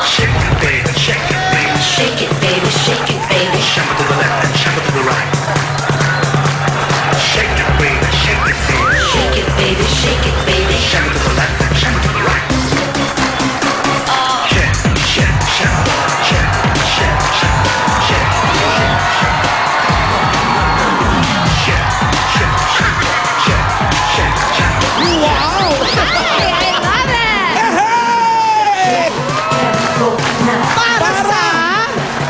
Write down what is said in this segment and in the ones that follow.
Shake it, baby, shake it, baby. Shake it, baby, shake it, baby. Shake it to the left and shake it to the right. Shake it, baby, shake it, baby. Shake it, baby, shake it, baby. Shake it to the left and shake it to the right. Shake, shake, shake, shake, shake, shake, shake. Shake, shake, shake, shake, shake. Wow! Hey, I love it! Hey! Para sa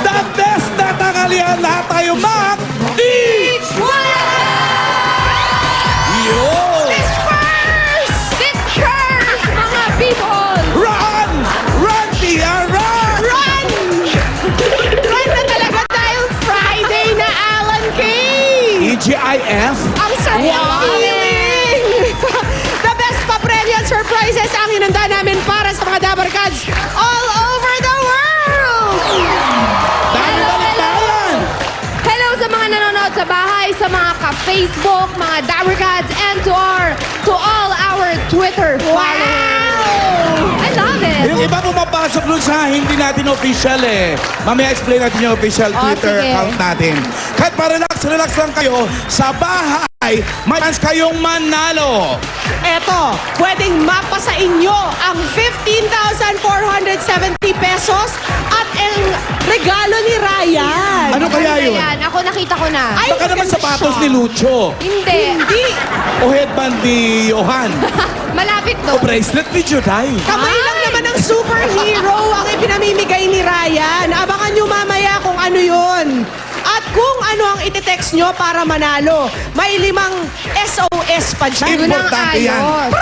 the best na tanghalian, lahat tayo mag-eat! Yun! Pictures, mga people! Run! Run, Tia! Run! Run! Run na talaga tayong Friday na Alan Kay! EGIF? Ang saya ng Wow! feeling! The best pa-premyo at surprises ang hinanda namin para sa mga Dabber Cats all over the world! Dahil balikbayan! Hello sa mga nanonood sa bahay, sa mga ka-Facebook, mga Dabber Cats, and to all our Twitter followers. I love it! Yung iba pumapasok dun sa hindi natin official eh. Mamaya explain natin yung official Twitter sige. account natin. Kahit para relax lang kayo, sa bahay, may chance kayong manalo. Eto, pwedeng mapa sa inyo ang 15,470 pesos at ang regalo ni Ryan. Ano kaya yun? Ayan, ako nakita ko na. Ay, Baka naman maganda sapatos siya. ni Lucho. Hindi. Hindi. O headband ni Johan. Malapit O to. bracelet ni Juday. Kamay lang naman ng superhero ang ipinamimigay ni Ryan. Abangan nyo mamaya kung ano yun. At kung ano ang iti-text nyo para manalo. May 5 SOS pa dyan. Yun ang Importante yan. ayos.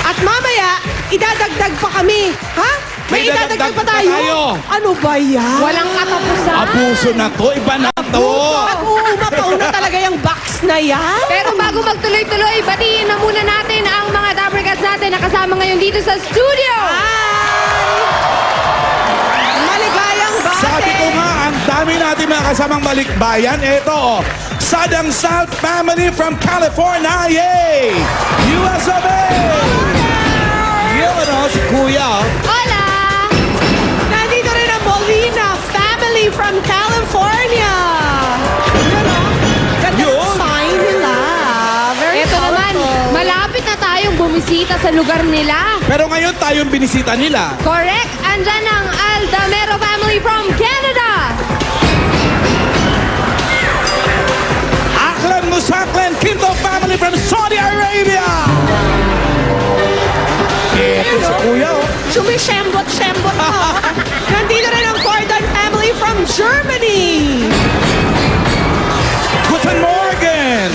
At mamaya, idadagdag pa kami. Ha? May idadagdag pa idadagdag pa tayo? tayo. Ano ba yan? Walang katapusan. Abuso na to. Iba na to. Nag-uumapaw na talaga yung box na yan. Pero bago magtuloy-tuloy, batiin na muna natin ang mga Dabber Cats natin na kasama ngayon dito sa studio. Maligayang bate. Sabi ko nga, ang dami natin mga kasamang balikbayan. Ito, Sadang South family from California. Yay! US of A! Yun, ano, si Kuya. Hola! Nandito rin ang Molina family from California. Yun o. Ganda Yun. ng sign nila. Very Ito naman, colorful. malapit na tayong bumisita sa lugar nila. Pero ngayon tayong binisita nila. Correct! Andyan ang Aldamero family from Canada. Aklan Musaklan Quinto family from Saudi Arabia. Ito si Kuya, oh. Sumishembot-shembot mo. Nandito rin ang Gordon family from Germany. Guten Morgen.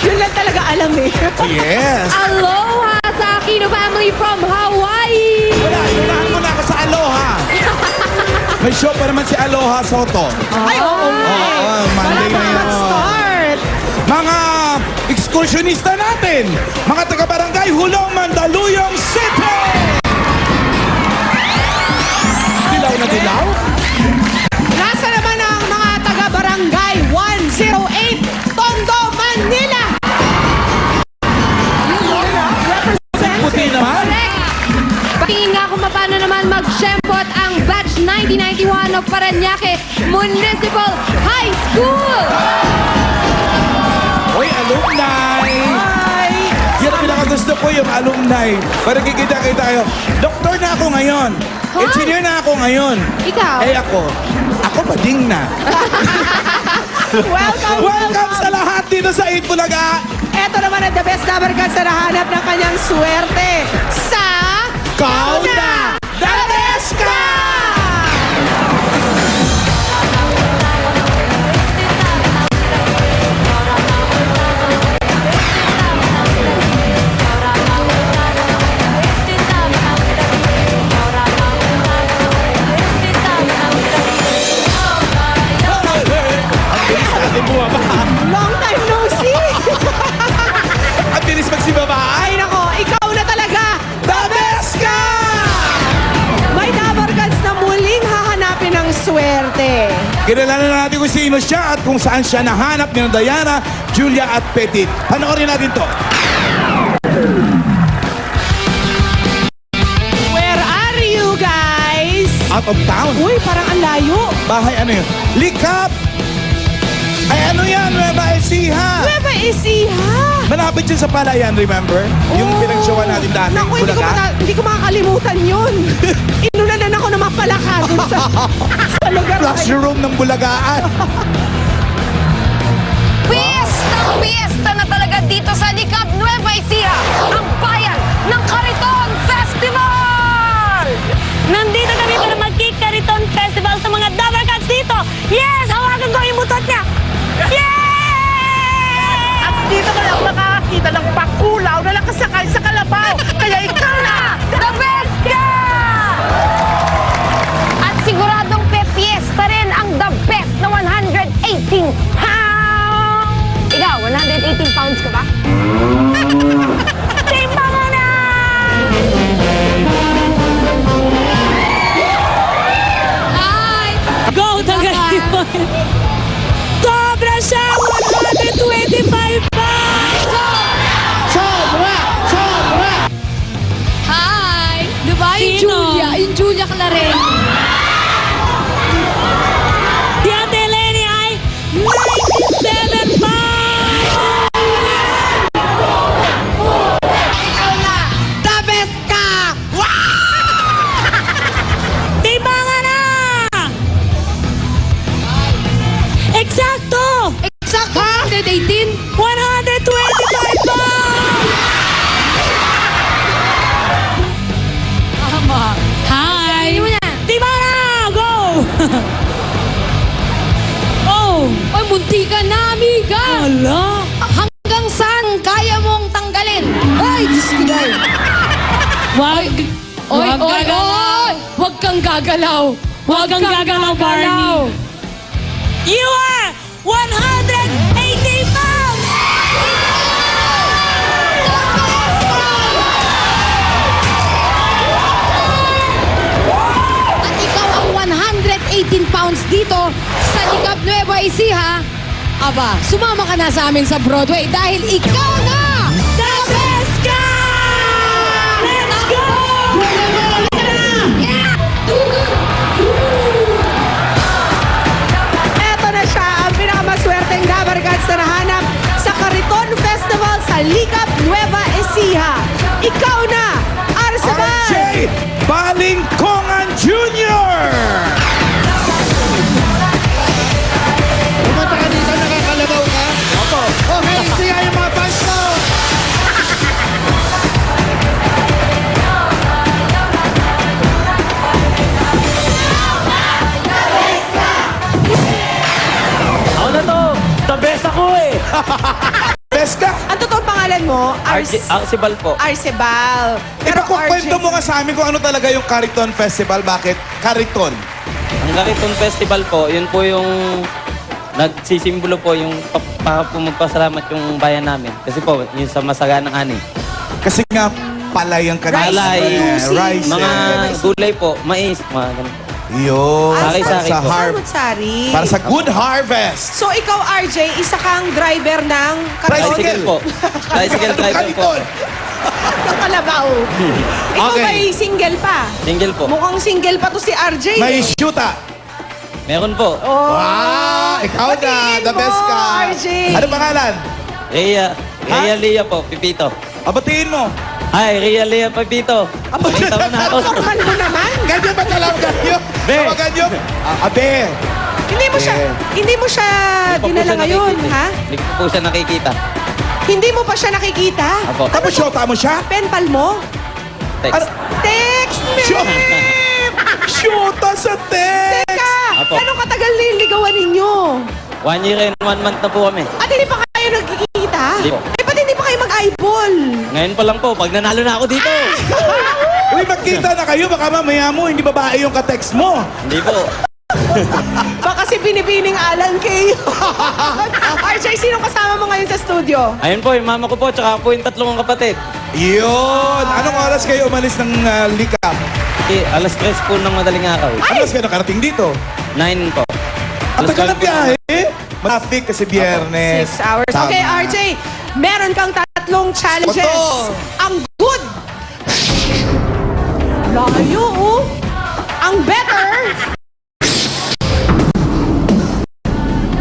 Yun lang talaga alam eh. Yes. Aloha sa Aquino family from Hawaii. Unahan mo na ako sa Aloha. May show pa naman si Aloha Soto. Ay, oo nga eh. Oo, Wala Monday pa na yun. mag-start. Mga excursionista natin, mga taga-barangay Hulong, Mandaluyong City! Dilaw na dilaw? Nasa naman ang mga taga-barangay 108 Tondo, Manila. Puti naman. Correct! Patingin nga kung paano naman mag-shempot ang batch 1991 of Parañaque Municipal High School. Hoy, alumni! Ay, Yan ang pinakagusto ko, yung alumni. Para kikita-kita kayo. Doktor na ako ngayon. Huh? Engineer na ako ngayon. Ikaw? Eh ako bading na. Welcome sa lahat dito sa Itbulaga. eto naman ang the best Dabber Cats na nahanap ng kanyang swerte sa Kauna! The best ka! Ang bilis natin bumaba. Long time no see. Ang bilis magsibaba. Ay nako, ikaw na talaga. The best ka! May Dabber Cats na muling hahanapin ng swerte. Kilala na natin kung sino siya at kung saan siya nahanap ni Diana, Julia at Petit. Panoorin natin to. Where are you, of town. Uy, parang ang layo. Bahay ano yun? Likap! Ay ano yan, Nueva Ecija! Nueva Ecija. Malapit yun sa Palayan, remember? Yung pinag-showan natin dati, Naku, Bulaga. hindi ko makakalimutan yun. Inulanan ako ng mga palaka dun sa lugar. Classroom ng Bulagaan. Piyesta na talaga dito sa Likab, Nueva Ecija, ang bayan ng Kariton Festival! Nandito kami para mag-Kariton Festival sa mga Dabber Cats dito. Yes! Hawakan ko yung butot niya. Yes! At dito ka lang makakakita ng pakulaw na nakasakay sa kalabaw. Kaya ikaw na! The best ka! At siguradong pepiesta rin ang the best na 118 pounds! Ikaw, 118 pounds ka ba? Timba mo na! Hi! Go, tanggalin mo. Sobra siya! 125 pounds! Hi! Diba yung Sino? Julia? Yung Julia Claren. Si Ate Lenny ay 97 pounds! The best ka! Timbangan na! Eksakto! Exacto, 118. 125 pounds! Tama. Hi! Tingnan mo na. Timbangan na! Go! Oh! Ay, munti ka na, amiga. Ala! Hanggang saan kaya mong tanggalin? Ay, Diyos ko dahil. Wag! Oy, Wag oy, gagalaw. oy! Huwag kang gagalaw. Huwag kang gagalaw, Barney! You are 180 pounds! At ikaw ang 118 pounds dito sa Likab Nueva Ecija. Aba, sumama ka na sa amin sa Broadway dahil ikaw na! The best ka! Let's go! Eto na siya, ang pinakamaswerteng Dabber Cats na nahanap sa Kariton Festival sa Likab, Nueva Ecija. Ikaw na, Arcebal! RJ Balingkongan Jr. Pumunta ka dito, nakakalabaw ka? Opo. Okay, siya yung mga fans mo. Ako na to! The best ako eh! Best ka! Ang totoong pangalan mo, Arcebal po. Arcebal. Ipakukwento mo nga sa amin kung ano talaga yung Cariton Festival. Bakit? Cariton. Ang Kariton Festival po, yun po yung nagsisimbolo po yung magpasalamat yung bayan namin. Kasi po, yun sa masaganang ani. Kasi nga, palay ang kanila. Palay, Rice. mga gulay po, mais, mga ganun. Yun. Sakay sa akin po. Sari. Para sa good harvest. So ikaw, RJ, isa kang driver ng Kariton. Tricycle po. Tricycle driver po. Cariton. ng Kalabaw. Ikaw Okay. ba'y single pa? Single po. Mukhang single pa to si RJ. May eh. shoota. Meron po. Oh. Wow! Ikaw na. Batiin The best mo, ka. RJ. Ano pangalan? Rhea Lea po, Pipito. Abatiin mo. Hi, Rhea Lea Pipito. Pakita mo na ako. Normal mo naman. Ganyan ba talaga nyo? Be. Tawagan nyo? Abe. Hindi mo siya, hindi mo siya Hindi pa po dinala siya ngayon, nakikita. ha? Hindi ko po siya nakikita. Hindi mo pa siya nakikita? Apo. Tapos shota mo siya? Penpal mo? Text. Text me! Shota sa text! Teka! Apo. Gano'ng katagal na yung ligawan ninyo? 1 year and 1 month na po kami. At hindi pa kayo nagkikita? Hindi po. Eh, ba't hindi pa kayo mag-eyeball? Ngayon pa lang po, pag nanalo na ako dito. Uy, magkita na kayo. Baka mamaya mo, hindi babae yung ka-text mo. Hindi po. Baka si Binibining Alan kayo. RJ, sino kasama mo ngayon sa studio? Ayun po, yung mama ko po, tsaka po yung tatlong kong kapatid. Yun! Anong oras kayo umalis ng Likab? Okay, alas 3 po ng madaling araw. Ano oras kayo nakarating dito? 9 po. Ang tagal na biyahe. Traffic kasi biyernes. 6 hours. Tama. Okay, RJ, meron kang tatlong challenges. Oto. Ang good. Layo, oh. Ang better.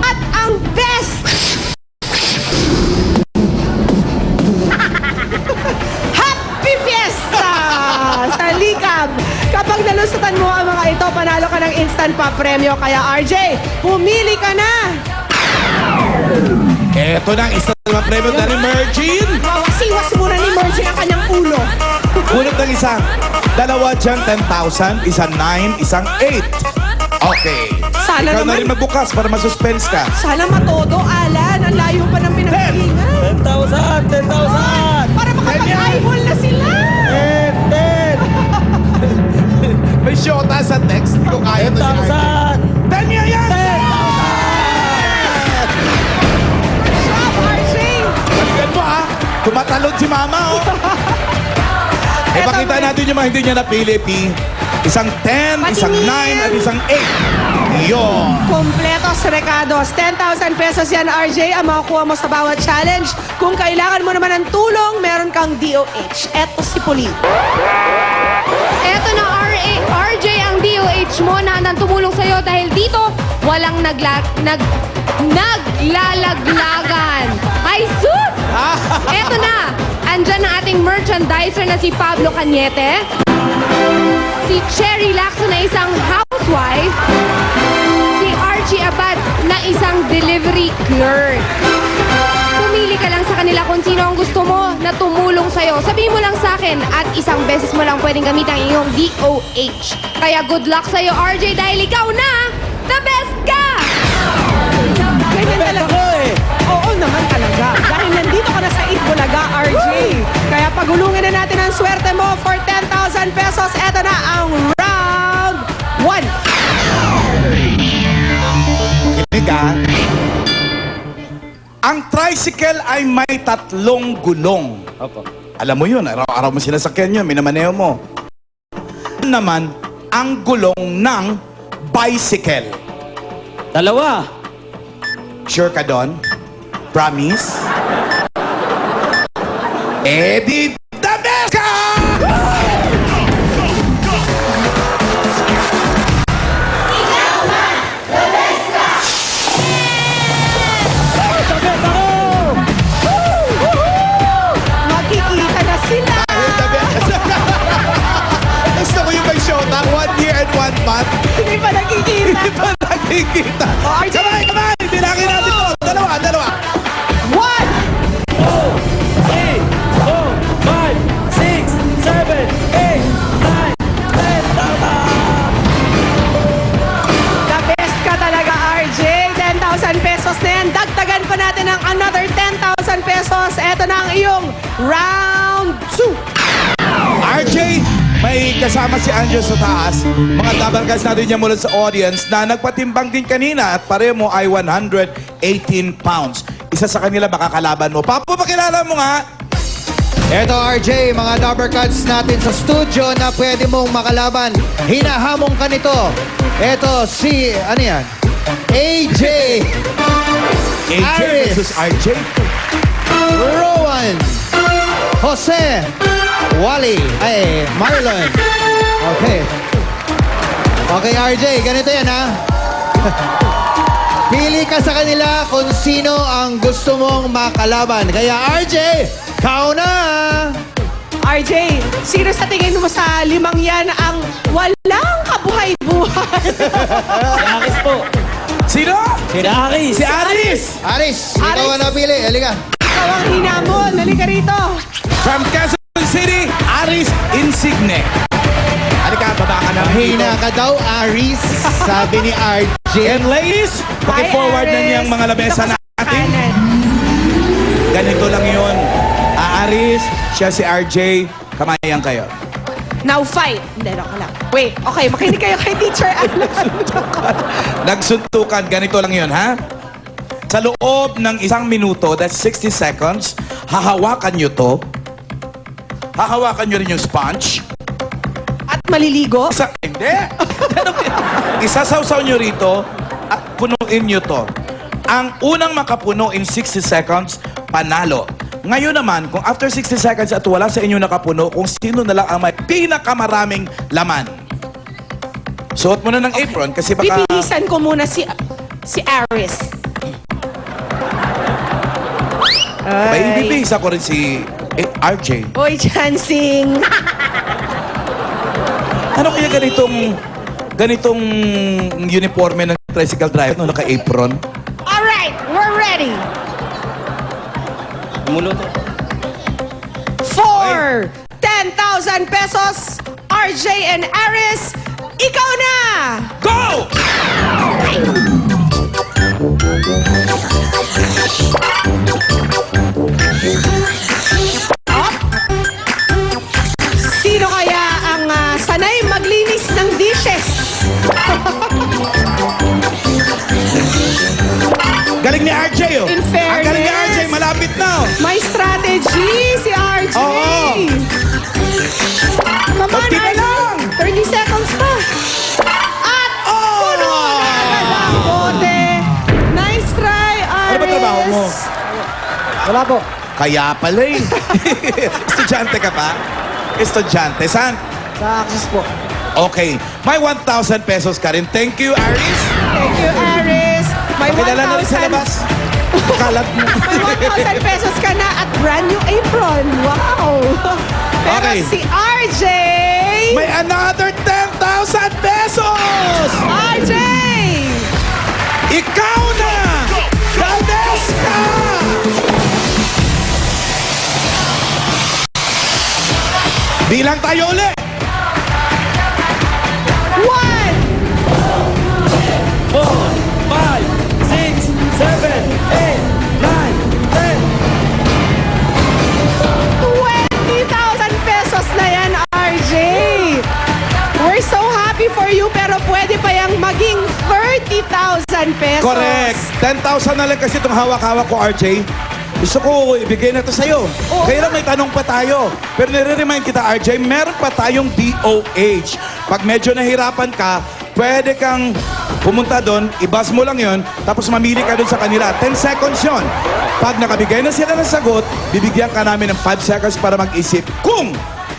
At ang best Happy Fiesta sa Likab! Kapag nalusutan mo ang mga ito, panalo ka ng instant pa premyo. Kaya RJ, pumili ka na! Eto na ang isa na premyo na ni Mergine. Siwas muna ni Mercy ang kanyang ulo. Bunot ng isa. Dalawa dyan, 10,000. Isang 9, isang 8. Okay. Sana Ikaw na naman- rin magbukas para masuspense ka. Sana matodo, Alan. Ang layo pa ng pinag-iingan. 10,000! 10,000! Para makapag-eyeball na sila. 10! May shota sa text. Hindi ko kaya to. 10,000! 10 yan! Stop, RJ! Balikan mo ha. Tumatalon si mama oh. Pakita natin yung mga hindi niya napili, P. Isang 10, isang 9, at isang 8. Yun. Kompletos recados. 10,000 pesos yan, RJ, ang makukuha mo sa bawat challenge. Kung kailangan mo naman ng tulong, meron kang DOH. Eto si Puli. Eto na, RJ, ang DOH mo na nang tumulong sa'yo dahil dito, walang naglalaglagan. Ay, sus! Eto na, andyan ang ating merchandiser na si Pablo Cañete, si Cherry Lacson na isang housewife, si Archie Abad na isang delivery clerk. Pumili ka lang sa kanila kung sino ang gusto mo na tumulong sa'yo. Sabihin mo lang sa akin at isang beses mo lang pwedeng gamitin ang iyong DOH. Kaya good luck sa'yo, RJ, dahil ikaw na the best ka! Ganyan talaga. Oo naman talaga. Dahil nandito ka na sa Itbulaga, RJ. Kaya pagulungin na natin ang swerte mo for 10,000 pesos. Eto na ang round 1. Kinig ha. Ang tricycle ay may 3 gulong. Opo. Alam mo yun, araw-araw mo sinasakyan yun, minamaneo mo. Naman, ang gulong ng bicycle. 2! Sure ka doon? Promise? Eddie, the best ka! Makikita na sila. Dahil the best. Gusto ko yung may shota, 1 year and 1 month. Hindi pa nakikita. Hindi pa nakikita. Oh, RJ. Kamay! Bilangin natin to. Dalawa. 1. 3, 4, 5, 6, 7, 8, 9, 10,000! The best ka talaga, RJ. 10,000 pesos na yan. Dagdagan pa natin ng another 10,000 pesos. Eto na ang iyong round 2. RJ, may kasama si Angel sa taas. Mga tabarkas natin niya mula sa audience na nagpatimbang din kanina at pareho mo ay 118 pounds. Isa sa kanila makakalaban mo. Papo, pakilala mo nga. Eto RJ, mga Dabbercats natin sa studio na pwede mong makalaban. Hinahamon ka nito. Eto si, ano yan? AJ, AJ Aris. versus RJ. Rowan, Jose, Wally, Marlon. Okay. Okay RJ, ganito yan ha. Pili ka sa kanila kung sino ang gusto mong makalaban. Kaya RJ, kau na! RJ, sino sa tingin mo sa 5 yan ang walang kabuhay-buhay? Si Aris po. Sino? Si Aris. Si Aris. Aris, ikaw ang napili. Halika. Ikaw ang hinamon. Halika rito. From Quezon City, Aris Insigne. Halika, baba ka na. Hina ka daw, Aris. Sabi ni RJ. And ladies, paki-forward na Aris. niyang mga lamesa Dito ka sa natin. kanan. Ganito lang yun. Aris, siya si RJ, kamayan kayo. Now fight. Hindi, ka lang. Wait, okay. Makinig kayo kay Teacher Alan. Nagsuntukan, ganito lang yun, ha? Sa loob ng 1 minuto, that's 60 seconds, hahawakan nyo to. Hahawakan nyo rin yung sponge. At maliligo. Hindi. Isasawsaw nyo rito at punuin nyo to. Ang unang makapuno in 60 seconds, panalo. Ngayon naman, kung after 60 seconds at wala sa inyo nakapuno, kung sino na lang ang may pinakamaraming laman. Suot mo na ng apron kasi baka... Pipilisan ko muna si Aris. May ibibihis ako rin si RJ. Uy, Chansing. Ano kaya ganitong uniforme ng tricycle driver no, naka-apron? Alright, we're ready. Lumuluto. For 10,000 pesos, RJ and Aris, ikaw na! Go! Sino kaya ang sanay maglinis ng dishes? Galing ni RJ, oh. In Ang galing ni fairness. RJ, malapit na, oh. May strategy si RJ. Oo. Come on, Kunti na RJ. lang. 30 seconds pa. At puno na agad ang bote. Nice try, Aris. Ano ba trabaho mo? Wala po. Kaya pala eh. Estudyante ka pa? Estudyante. Saan? Sa Axis po. Okay. May 1,000 pesos ka rin. Thank you, Aris. Thank you, Aris. May Pakilala na rin sa 1,000 labas. Kalat mo. May 1,000 pesos ka na at brand new apron. Wow! Pero Okay. si RJ... May another 10,000 pesos! RJ! Ikaw na! The best ka! Bilang tayo ulit! 1, 4, 5, 6, 7, 8, 20,000 pesos na yan, RJ! We're so happy for you, pero pwede pa yung maging 30,000 pesos. Correct! 10,000 na lang kasi itong hawak-hawak ko, RJ. Gusto ko ibigay na to sa'yo. Oo. Kaya lang may tanong pa tayo. Pero nire-remind kita, RJ, meron pa tayong DOH. Pag medyo nahirapan ka, pwede kang pumunta doon, ibas mo lang yon, tapos mamili ka doon sa kanila. 10 seconds yon. Pag nakabigay na sila ng sagot, bibigyan ka namin ng 5 seconds para mag-isip kung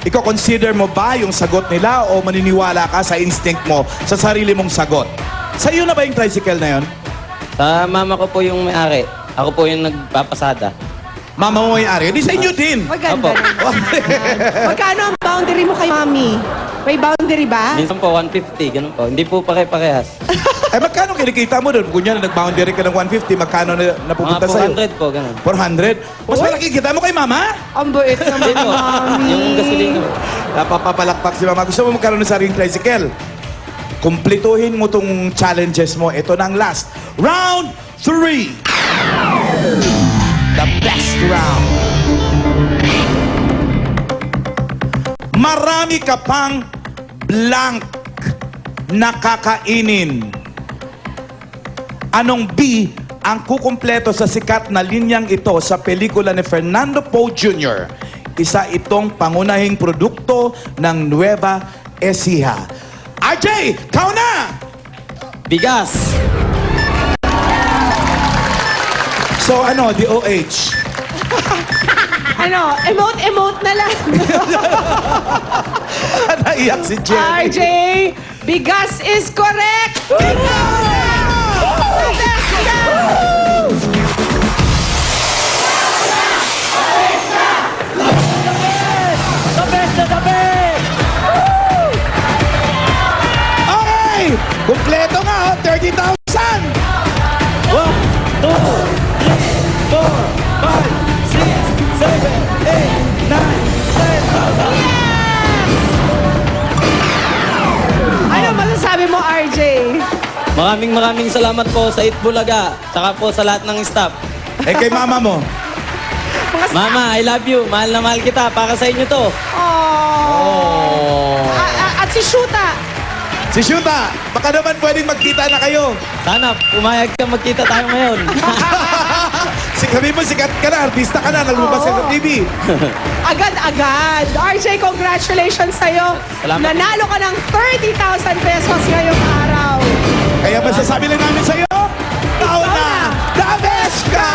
iko-consider mo ba yung sagot nila o maniniwala ka sa instinct mo, sa sarili mong sagot. Sa iyo na ba yung tricycle na yon? Sa mama ko po yung may-ari. Ako po yung nagpapasada. Mama mo may-ari. Di sa inyo din. Maganda Opo. naman. Magkano ang boundary mo kay Mami? May boundary ba? Minsan po 150, ganun po. Hindi po pare-parehas. Eh, magkano kinikita mo doon? Kunya na nag-boundary ka ng 150, magkano na Mga napupunta sa'yo? 400 po, ganun. 400? Mas malaki kita mo kay mama? Ang bait naman, Hindi po. Mami. Yung gasolina. Napapapalakpak si mama. Gusto mo magkaroon ng sariling tricycle? Kumplituhin mo tong challenges mo. Ito na ang last. Round 3. The best round. Marami ka pang blank na kakainin. Anong B ang kukumpleto sa sikat na linyang ito sa pelikula ni Fernando Poe Jr.? Isa itong pangunahing produkto ng Nueva Ecija. RJ, kau na! Bigas! So ano, DOH? Ano, emote na lang. Naiyak si Jenny. RJ, bigas is correct! Ikaw na! The best ka! The best na the best! Okay! Kumpleto nga, oh, 30,000! 1, 2, 3, 4, 5, 6, 7, 8, 9, 10,000. Ano masasabi mo, RJ? Maraming salamat po sa Itbulaga, tsaka po sa lahat ng staff. Eh, kay mama mo. Mama, I love you. Mahal na mahal kita. Para sa inyo to. Oh. At si Shuta. Si Shuta, baka naman pwedeng magkita na kayo. Sana pumayag ka magkita tayo ngayon. Sabi mo, sikat ka na, artista ka na, nalumabas ka sa TV. Agad-agad. RJ, congratulations sa'yo. Salamat. Nanalo ka ng 30,000 pesos ngayong araw. Kaya masasabi lang namin sa'yo, ikaw na, the best ka!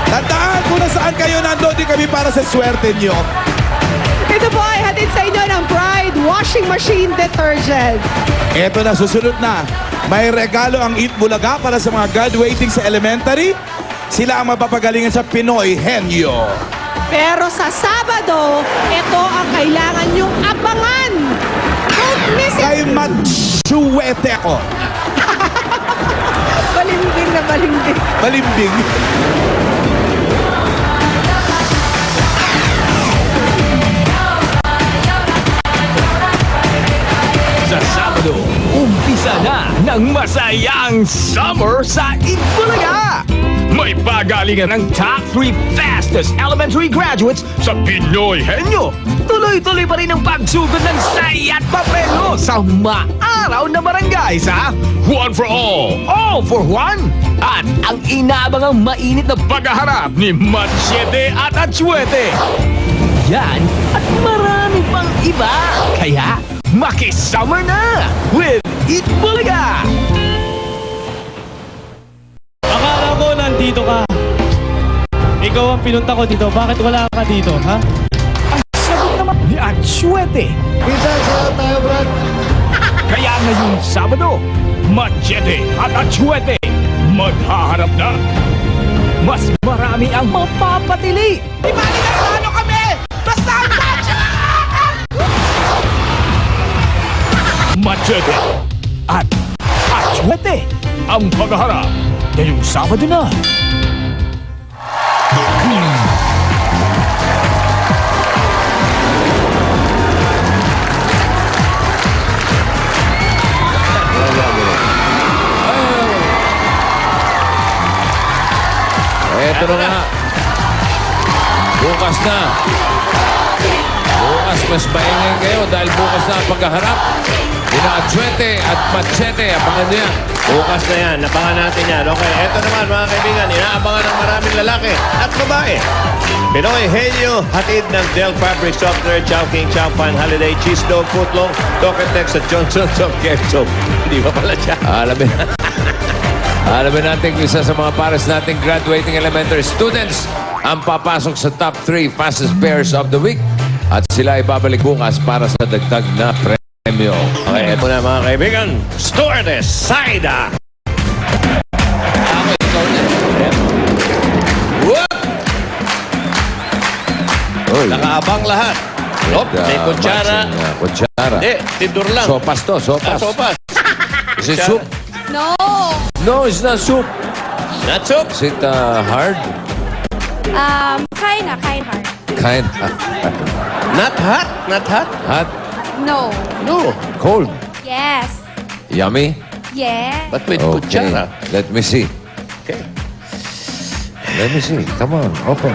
Tandaan kung nasaan kayo, nandun din kami para sa swerte nyo. Ito po ay hatid sa inyo ng Pride Wash washing machine detergent. Eto na, susunod na. May regalo ang Eat Bulaga para sa mga graduating sa elementary. Sila ang mapapagalingan sa Pinoy Henyo. Pero sa Sabado, ito ang kailangan nyong abangan. Don't miss it. Kay Matsuwete ako. Balimbing na balimbing. Balimbing. Sa Sabado, umpisa na ng masayang summer sa Itbulaga! May pagalingan ng top 3 fastest elementary graduates sa Pinoy Henyo. Tuloy-tuloy pa rin ang pagsugod ng saya at papreno sa maaraw na barangay sa One for All for One. At ang inaabangang mainit na paghaharap ni Machete at Atsuete. Yan at marami pang iba. Kaya makisummer na with Itbulaga! Akala ko nandito ka. Ikaw ang pinunta ko dito. Bakit wala ka dito, ha? Ang sagot naman ni Atsuete. Isa sa tayo, Brad. Kaya ngayong Sabado, Machete at Atsuete maghaharap na. Mas marami ang mapapatili. Di ba nagkano kami? Basta ang Machete at Atsuete ang paghaharap ngayong Sabado na. Eto na nga. Bukas na. Bukas mas maingay kayo dahil bukas na ang paghaharap. Ina Atsuete at Machete. Abangan niyo yan. Bukas na yan. Nabangan natin yan. Okay, eto naman mga kaibigan. Inaabangan ng maraming lalaki at babae. Pinoy Henyo, hatid ng Del Fabric Software, Chow King, Chow Fan, Holiday, Cheese Dog, Footlong, Tokatex at Johnson Soft Care Soap. Hindi ba pala siya? Alamin natin kung isa sa mga pares nating graduating elementary students ang papasok sa top 3 fastest pairs of the week. At sila ay babalik bukas para sa dagdag na premyo. Okay, eto na mga kaibigan. Stewardess Saida. Uy. Nakaabang lahat. Hop, may kutsara. Kutsara. Hindi, tindur lang. Sopas to, sopas. Sopas. Is it soup? No! No, it's not soup. Not soup. Is it hard? Kind hard. Kind. Not hot. Not hot. Hot? No. No. Cold? Yes. Yummy? Yes. But with Okay. kutsara. Let me see. Okay. Let me see. Come on, open.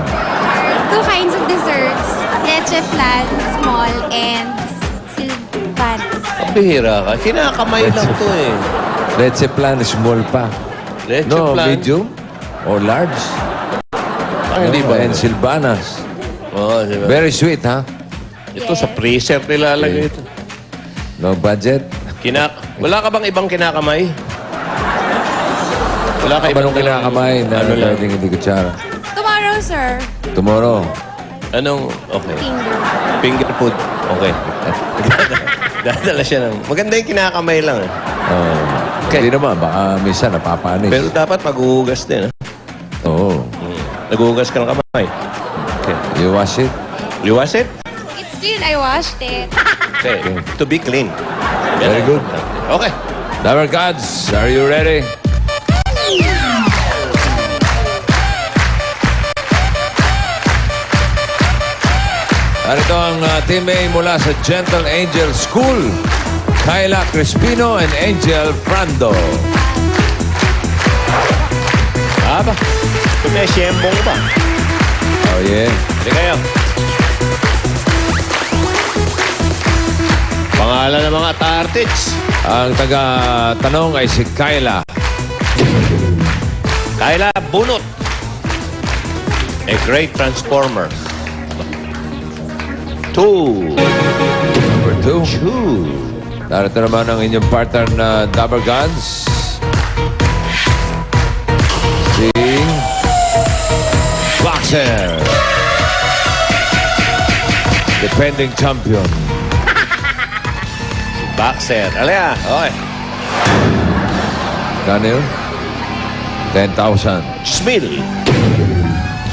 2 kinds of desserts. Leche flan, small, and silvan. Bihira ka. Kinakamay lang to eh. Leche plan, small pa. Leche No, flan. medium or large. Hindi ba? And Silvanas. Oo, di ba? Very sweet, ha? Ito sa freezer nilalagay ito. No budget. Wala ka bang ibang kinakamay? Wala ka Anong kinakamay na Ano lang? pwedeng hindi kutsara? Tomorrow, sir. Tomorrow. Anong, okay. Finger. Finger food. Okay. Dadala siya ng... Maganda yung kinakamay lang eh. Hindi naman, baka minsan napapanis. Pero dapat maghuhugas din. Oo. Naghuhugas ka ng kamay. Okay. You wash it? You wash it? It's clean. I washed it. Okay. To be clean. Very good. Okay. Lover Gods, are you ready? Narito ang Team A mula sa Gentle Angel School. Kyla Crispino and Angel Frando. Aba. Kung may siyembong ba? Oh yeah. Hindi kayo. Pangalan ng mga tartits. Ang taga-tanong ay si Kyla. Kyla Bunot. A great transformer. 2. Number 2. Narito naman ang inyong partner na Dabber Gods. Si Boxer. Defending champion. Boxer. Alea, okay. Kano yun? 10,000. Smil.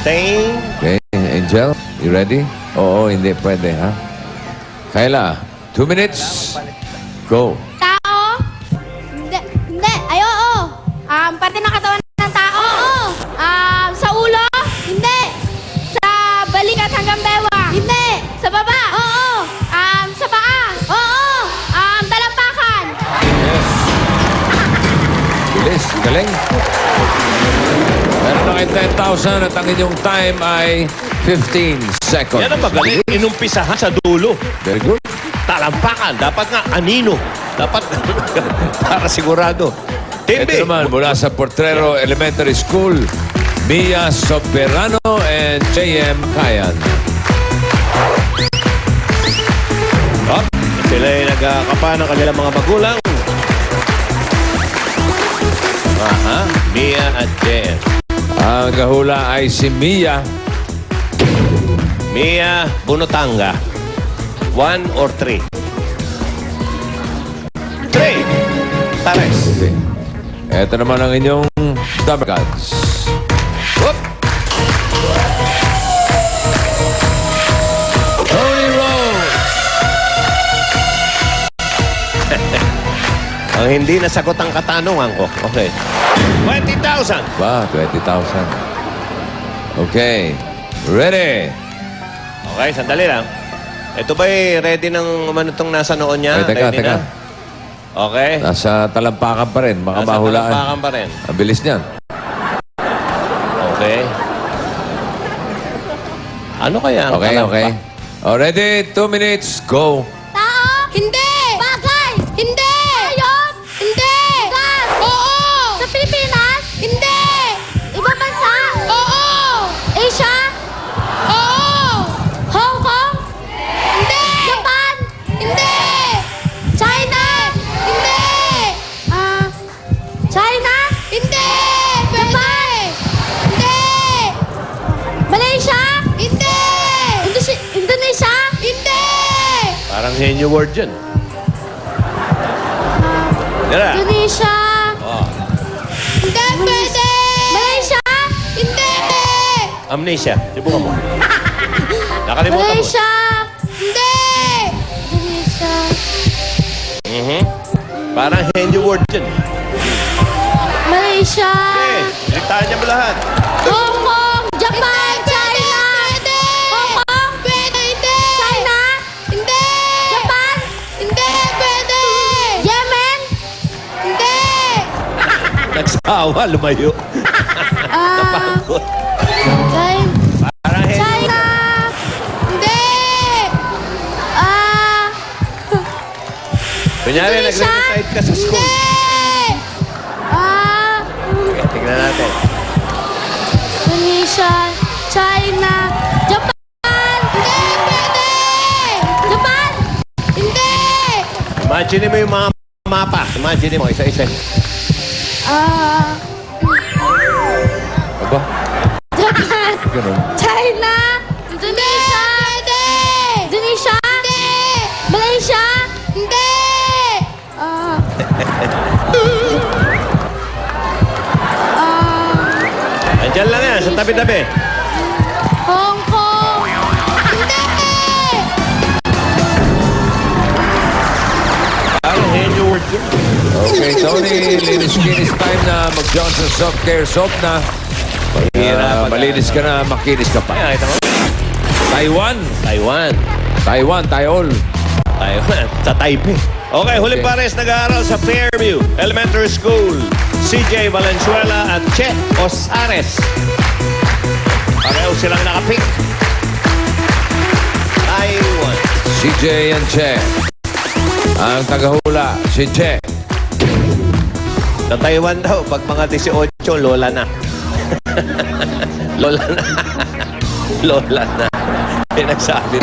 Ting. Okay, Angel, you ready? Oo, hindi pwede, ha? Kayla, 2 minutes. Go. Tao? Hindi. Hindi. Ay, oo. Parte ng katawan ng tao? Oo. Sa ulo? Hindi. Sa balikat hanggang bewa? Hindi. Sa baba? Oo. Sa paa? Oo. Talampakan? Bilis, galing. Meron na kayo 10,000 at ang inyong time ay 15 seconds. Yan ang magaling. Inumpisahan sa dulo. Very good. Talampakan. Dapat nga anino. Dapat para sigurado. Ito Timbi. naman mula sa Portrero Elementary School, Mia Soberano and J.M. Kayan. Oh, sila ay nagkakapa ng kanilang mga magulang. Aha, Mia at JM. Ang gahula ay si Mia. Mia Bunotanga. 1 or 3? 3. Tares. Okay. Ito naman ang inyong Dumber Gods. Whoop. Tony Rose. Ang hindi nasagot ang katanungan ko. Okay. 20,000. Ba, 20,000. Okay. Ready? Okay, sandali lang. Ito ba'y ready ng manutong nasa noon niya? Ay, teka, Ready teka. na? Okay. Nasa talampakan pa rin. Baka Nasa mahulaan. talampakan pa rin. Ang bilis niyan. Okay. Ano kaya ang Okay, talampak? okay. Oh, ready? 2 minutes. Go. Tao? Hindi. Bagay? Hindi. Hayop? Hindi. Gas? Oo. Sa Pilipinas? Hindi. Ibang bansa? Oo. Asia? Oo. Hong Kong? Hindi. Japan? Hindi. China? Hindi. China? Hindi. Japan? Hindi. Malaysia? Hindi. Indonesia? Hindi. Parang henyo word dyan. Tira. Indonesia? Oh. Hindi pwede. Malaysia? Hindi. Amnesia. Sibukan mo. Nakalimutan mo. Malaysia? Hindi. Indonesia? Parang henyo word dyan. Malaysia? Okay. Litaan niya mo lahat. Hong Kong? Japan? China? Hong Kong? Hindi. China? Hindi. Japan? Hindi pwede. Yemen? Hindi. Nagsawa, lumayo. Napagod. Parang henyo. China? Hindi. Kunyari, Indonesia? nag-recite ka sa school. Hindi. Okay, tignan natin. Indonesia, China, Japan. Hindi pwede. Japan? Hindi. Imagine mo yung mga mapa. Imagine mo, isa-isa. Aba, Japan, ganun. China, Indonesia, Indonesia, Malaysia, hindi. Andyan lang yan, sa tabi-tabi. Hong Kong, hindi. Parang henyo word yun. Okay, Tony, linis-kinis time na mag-Johnson Soft Care Soap na. Malinis ka na, makinis ka pa. Ay, nakita mo. Taiwan. Taiwan. Taiwan, Taiol. Taiwan. Sa Taipei. Okay, huling Okay. pares nag-aaral sa Fairview Elementary School. CJ Valenzuela at Che Osares. Pareho silang nakapik. Taiwan. CJ and Che. Ang tagahula, si Che. Sa Taiwan daw, pag mga 18, lola na. Lola na. Lola na. Pinagsabi.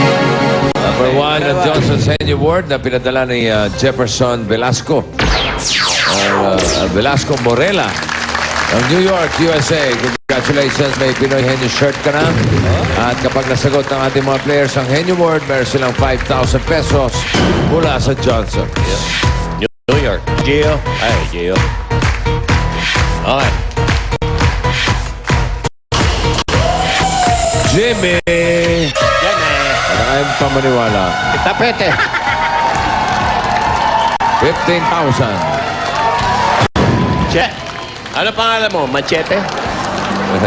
Number 1 ang Johnson Senior Award na pinadala ni Jefferson Velasco. Velasco Morela. ng New York, USA. Congratulations, may Pinoy Henyo shirt ka na. At kapag nasagot ng ating mga players ang Henyo word, meron silang 5,000 pesos mula sa Johnson. New York. Gio. Ay, Gio. Okay. Jimmy! Para kayong pamaniwala. Tapete. 15,000. Che. Ano pangalan mo? Machete?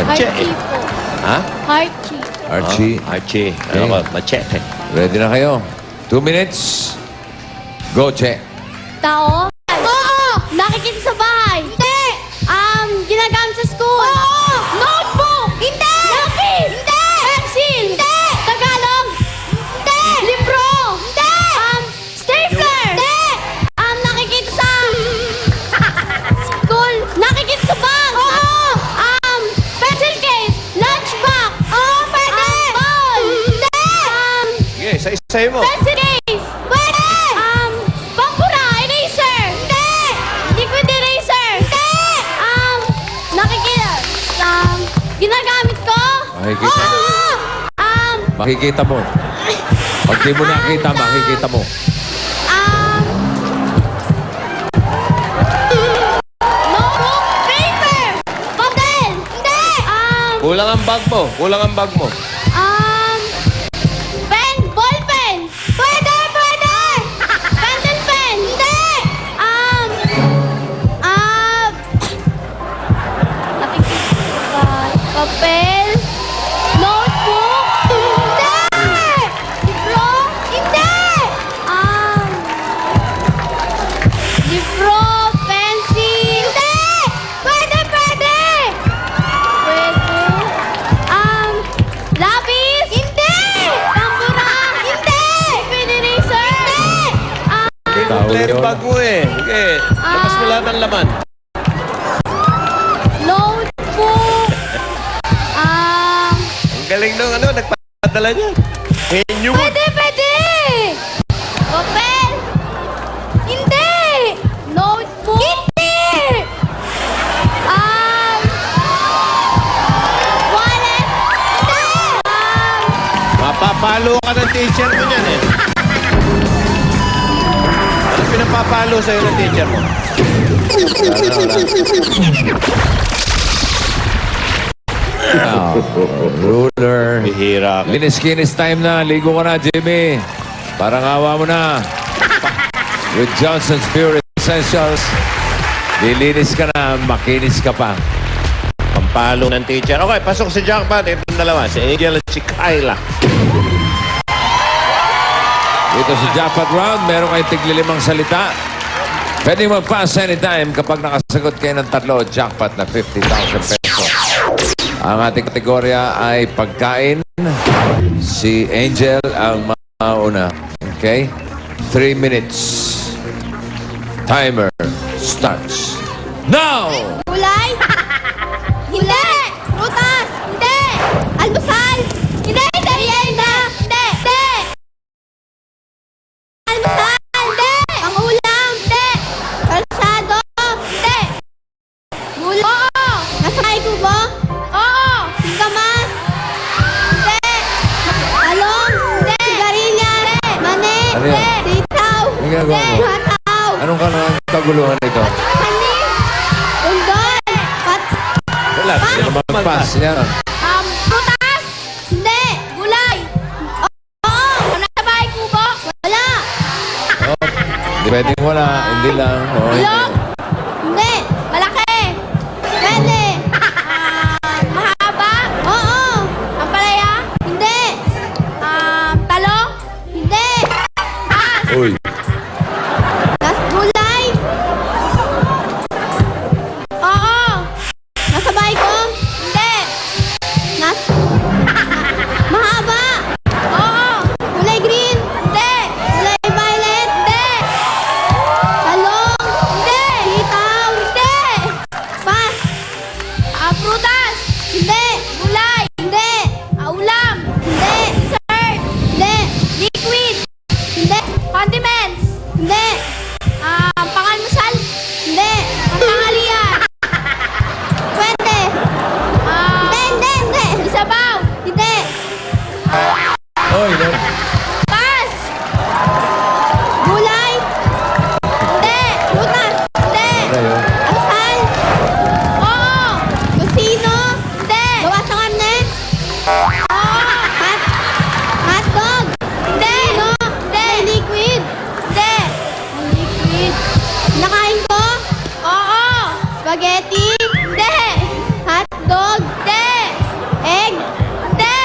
Archie po. Ha? Archie. Archie, Archie. Ano ba? Machete. ready na kayo? 2 minutes. Go, Che. Tao? Oo! Nakikita sa bahay. Hindi! Ginagamit sa school. Oo! Notebook! Hindi! Lapis! Hindi! Pencil! Hindi! Tagalog! Hindi! Libro! Hindi! Stapler! Hindi! Nakikita sa school. Nakikita sa bag. Oo! Pencil case. Lunchbox. Oo, pwede! Ball! Hindi! Sige, isa-isahin mo. Pencil case. Pwede! Pampura. Eraser. Hindi! Liquid eraser. Hindi! Nakikita. Ginagamit ko. Makikita. Oo! Makikita mo. Pag di mo nakita, makikita mo. Notebook. Paper. Papel. Hindi! Kulang ang bag mo. Kulang ang bag mo. Pen. Ball pen. Pwede! Pwede! Pencil pen. Hindi! Nakikita. Papel. Notebook. Hindi! Libro. Hindi! Libro. Pencil. Hindi! Pwede! Pwede! Pwede. Lapis? Hindi! Tambura? Hindi! Pen eraser? Hindi! Kompleto yung bag mo eh. Sige. Labas mo lahat ng laman. Notebook? Ang galing nung nagpadala niya. Henyo mo. Pwede! Pwede! Papel? Hindi! Notebook? Hindi! Wallet? Hindi! Mapapalo ka ng teacher mo niyan eh. Ano pinapapalo sa'yo ng teacher mo? Ruler. Bihira ka. Linis-kinis time na. Ligo ka na, Jimmy. Parang awa mo na. With Johnson's Pure Essentials, lilinis ka na, makinis ka pa. Pampalo ng teacher. Okay, pasok si jackpot. Itong dalawa. Si Angel at si Kyla. Dito sa jackpot round, meron kayong tigli-5 salita. Pwede mag-pass anytime kapag nakasagot kayo ng 3 jackpot na 50,000 pesos. Ang ating kategorya ay pagkain. Si Angel ang mauna. Okay? 3 minutes. Timer starts now! Gulay? Hindi! Prutas? Hindi! Almusal? Hindi! Merienda? Hindi! Hindi! Almusal? Hindi! Pangulam? Hindi! Kalsado? Hindi! Gulay? Oo! Nasa kubo? Oo! Singkamas? Hindi! Talong? Hindi! Sigarilyas? Mani? Ano yan? Hindi! Sitaw? Ano ginagawa mo? Hataw? Anong kaguluhan ito? Kanin? Undol? Wala, hindi na mag-pass niya. Prutas? Hindi. Gulay? Oo. Nasa bahay kubo? Wala. Oh, hindi pwedeng wala, hindi lang. Oh, Ilong? Hindi. Malaki? Pwede. Mahaba? Oo. Ampalaya? Hindi. Talong? Hindi. Uy. Nas gulay? Oo. Nasa bahay ko? Hindi. Mahaba? Oo. Kulay green? Hindi. Kulay violet? Hindi. Talong? Hindi. Spaghetti? Hindi. Hotdog? Hindi. Egg? Hindi.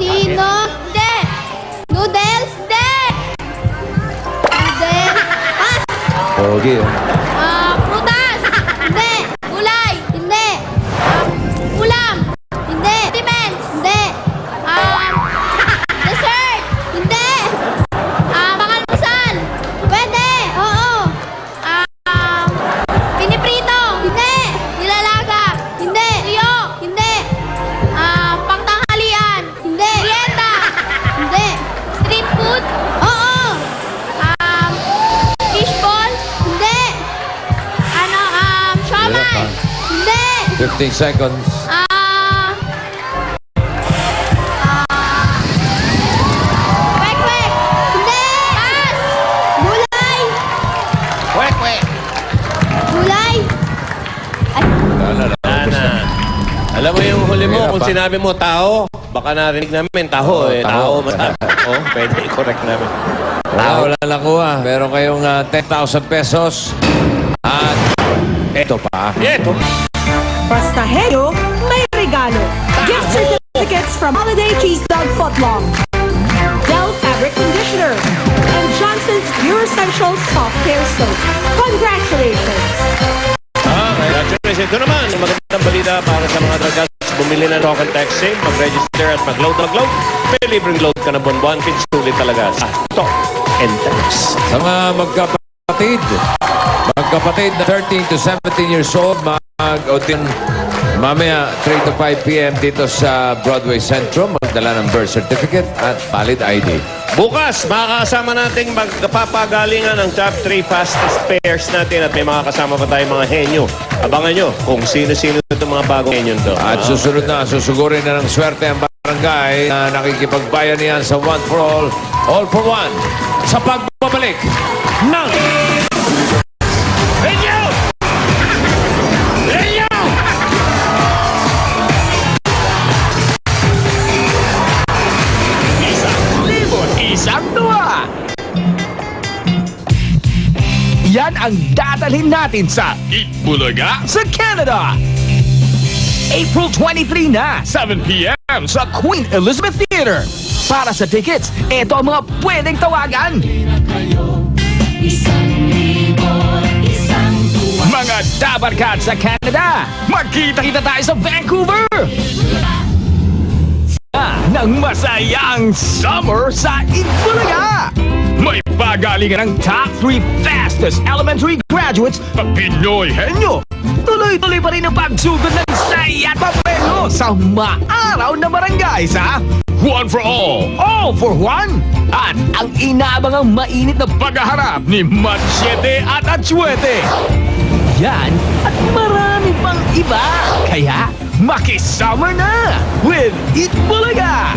Sino? Hindi. Noodles? Hindi. Noodles? Pas. Pogi. Prutas? Hindi. Gulay? Hindi. Ulam? Hindi. Vitamins? Hindi. Dessert? Hindi. Pangalmusal? Pwede. Oo. Piniprito? Hindi. Nilalaga? Hindi. Tuyo? Hindi. Pangtanghalian? Hindi. Merienda? Hindi. Street food? Oo. Fishball? Hindi. Siomay? Hindi. 15 seconds. Kwek-kwek? Hindi. Pas. Gulay? Kwek-kwek. Gulay? Alam mo yung huli mo, Hirap kung pa. sinabi mo tao, baka narinig namin, taho eh. taho. Oh, pwede i-correct namin. Wala nakuha. Meron kayong 10,000 pesos. At ito pa. Ito. Basta Henyo, may regalo. Gift certificates from Holiday Cheese Dog Footlong, Dell Fabric Conditioner, and Johnson's Pure Essential Soft Care Soap. Congratulations! Congratulations. Ito naman, magandang balita para sa mga dragas. Bumili na token tax sale, mag-register at mag-load. May libreng load ka na buwan-buwan. Pinsulit talaga sa Talk and Tax. Sa mga magkapatid na 13 to 17 years old, mag-outin mamaya 3 to 5 p.m. dito sa Broadway Centrum, magdala ng birth certificate at valid ID. Bukas, makakasama nating magpapagalingan ng top 3 fastest pairs natin at may mga kasama pa tayong mga henyo. Abangan nyo kung sino-sino itong mga bagong henyo to. At susunod na, susugurin na ng swerte ang barangay na nakikipagbayanihan sa One for All for One, sa pagbabalik ng Henyo! Henyo! Isang tuwa! Yan ang dadalhin natin sa Itbulaga sa Canada. April 23 na, 7 p.m. sa Queen Elizabeth Theatre. Para sa tickets, ito ang mga pwedeng tawagan. Mga Dabarkad sa Canada, magkita-kita tayo sa Vancouver. Ng masayang summer sa Itbulaga. May pagalingan ng top 3 fastest elementary graduates sa Pinoy Henyo. Tuloy-tuloy pa rin ang pagsugod ng saya at papelo sa maaraw na barangay sa One for All for One. At ang inaabangang mainit na paghaharap ni Machete at Atsuete. Yan at marami pang iba. Kaya makisummer na with Itbulaga.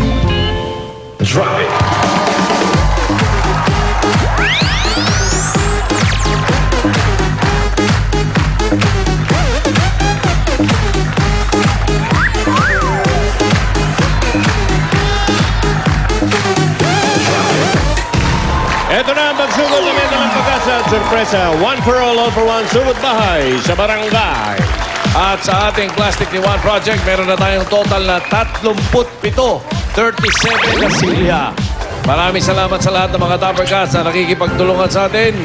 That's right. Ito na ang pagsugod na may naman pagkasa at sorpresa. One for all for one, sugod bahay sa barangay. At sa ating Plastic ni One Project, meron na tayong total na 37, 37 na silya. Maraming salamat sa lahat ng mga Dabarkats na nakikipagtulungan sa atin.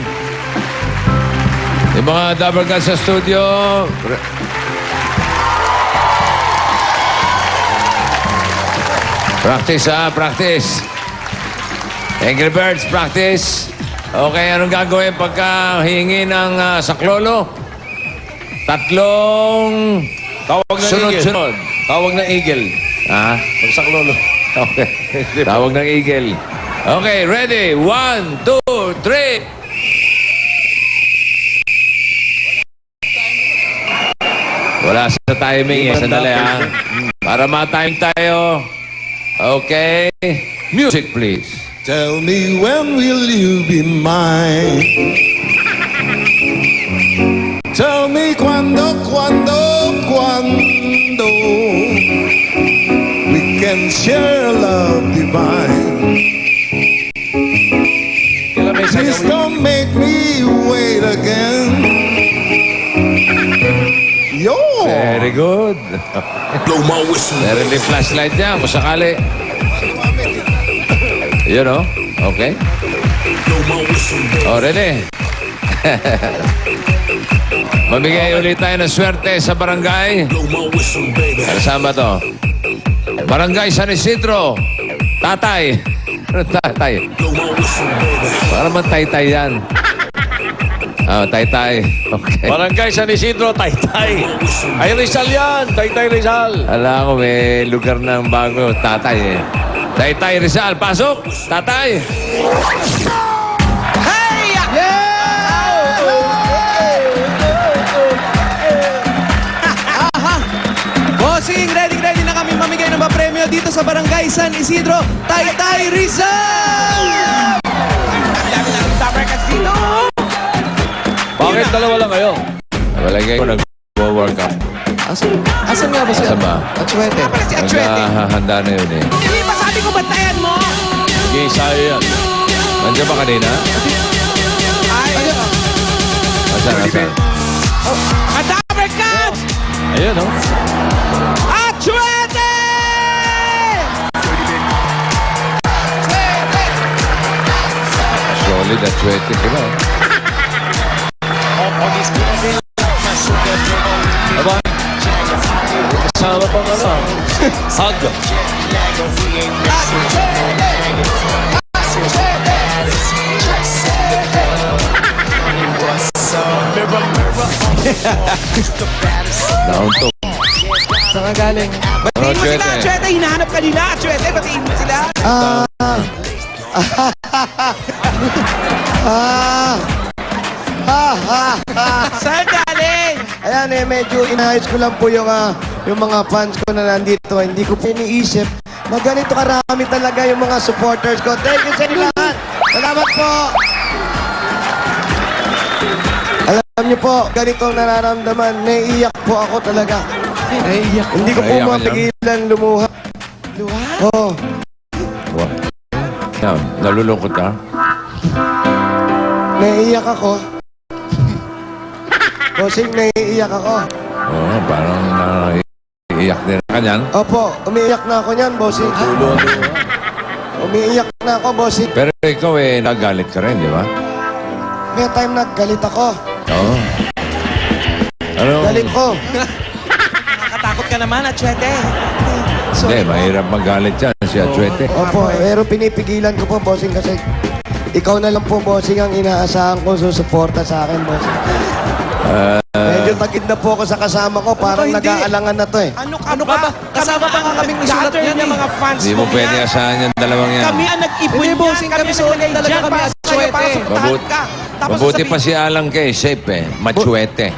Yung mga Dabarkats sa studio, practice practice. Angry Birds, practice. Okay, anong gagawin pagka hingi ng saklolo? Tatlong Tawag ng sunod-sunod. Tawag ng eagle. Pagsaklolo. Okay. Tawag ng eagle. Okay, ready? 1, 2, 3. Wala sa timing eh. Sandali ha. Para ma-time tayo. Okay. Music please. Tell me when will you be mine? Tell me cuando we can share love divine. Please don't make me wait again. Very good. Meron din flashlight niya kung sakali. Yun o. Okay. O, Rene. Mamigay ulit tayo ng swerte sa barangay. Kasama to. Barangay San Isidro. Tatay. Ano tatay? Para man taytay yan. Oh, taytay. Okay. Barangay San Isidro, Taytay. Ay, Rizal yan. Taytay Rizal. Alam ko, may lugar ng bago. Tatay eh. Taytay Rizal, pasok! Tatay! Bossing, ready na kami mamigay ng premyo dito sa Barangay San Isidro, Taytay Rizal! Bakit dalawa lang kayo? Walagay ko nag-workout. Asan nga ba siya? Asan ba? Atsuete. Si Atsuete. Naghahanda na yun eh. Hindi ba sabi ko bantayan mo? Sige, sa'yo yan. Nandiyan ba kanina? Asan? Cadaver Cats! Ayun, no? Atsuete! Solid at 20 sila. Aba? Kasama pa nga lang. Hug. Down to. Saan ka galing? Batiin mo sila, Atsuete! Hinahanap ka nila, Atsuete! Batiin mo sila! Saan galing? Ayan eh, medyo inayos ko lang po yung mga fans ko na nandito. Hindi ko po iniisip na ganito karami talaga yung mga supporters ko. Thank you sa inyo lahat. Salamat po. Alam niyo po, ganito ang nararamdaman. Naiiyak po ako talaga. Naiiyak. Hindi ko po Naiiyak ka mapigilan lumuha. Luha? Oo. Wow. Yan, nalulungkot ka? Naiiyak ako. Bossing, naiiyak ako. Oo, parang naiiyak din ka niyan. Opo, umiiyak na ako niyan, bossing. Umiiyak na ako, bossing. Pero ikaw eh, nagalit ka rin, di ba? May time na galit ako. Oo. Ano? Galit ko. Nakakatakot ka naman, Atsuete. Hindi, mahirap magalit yan si Atsuete. Opo, pero pinipigilan ko po, bossing, kasi ikaw na lang po, bossing, ang inaasahan ko susuporta sa akin, bossing. Medyo tagid na po ako sa kasama ko, parang hindi. nag-aalangan na to eh. Ano ka ba? Kasama pa nga kaming isulat yan ng mga fans Hindi mo pwede asahan yung dalawang yan. Kami ang nag-ipon niya. Bossing, kami sulat talaga kami, Atsuete. Mabuti pa si Alang kay Shape eh. Machuete.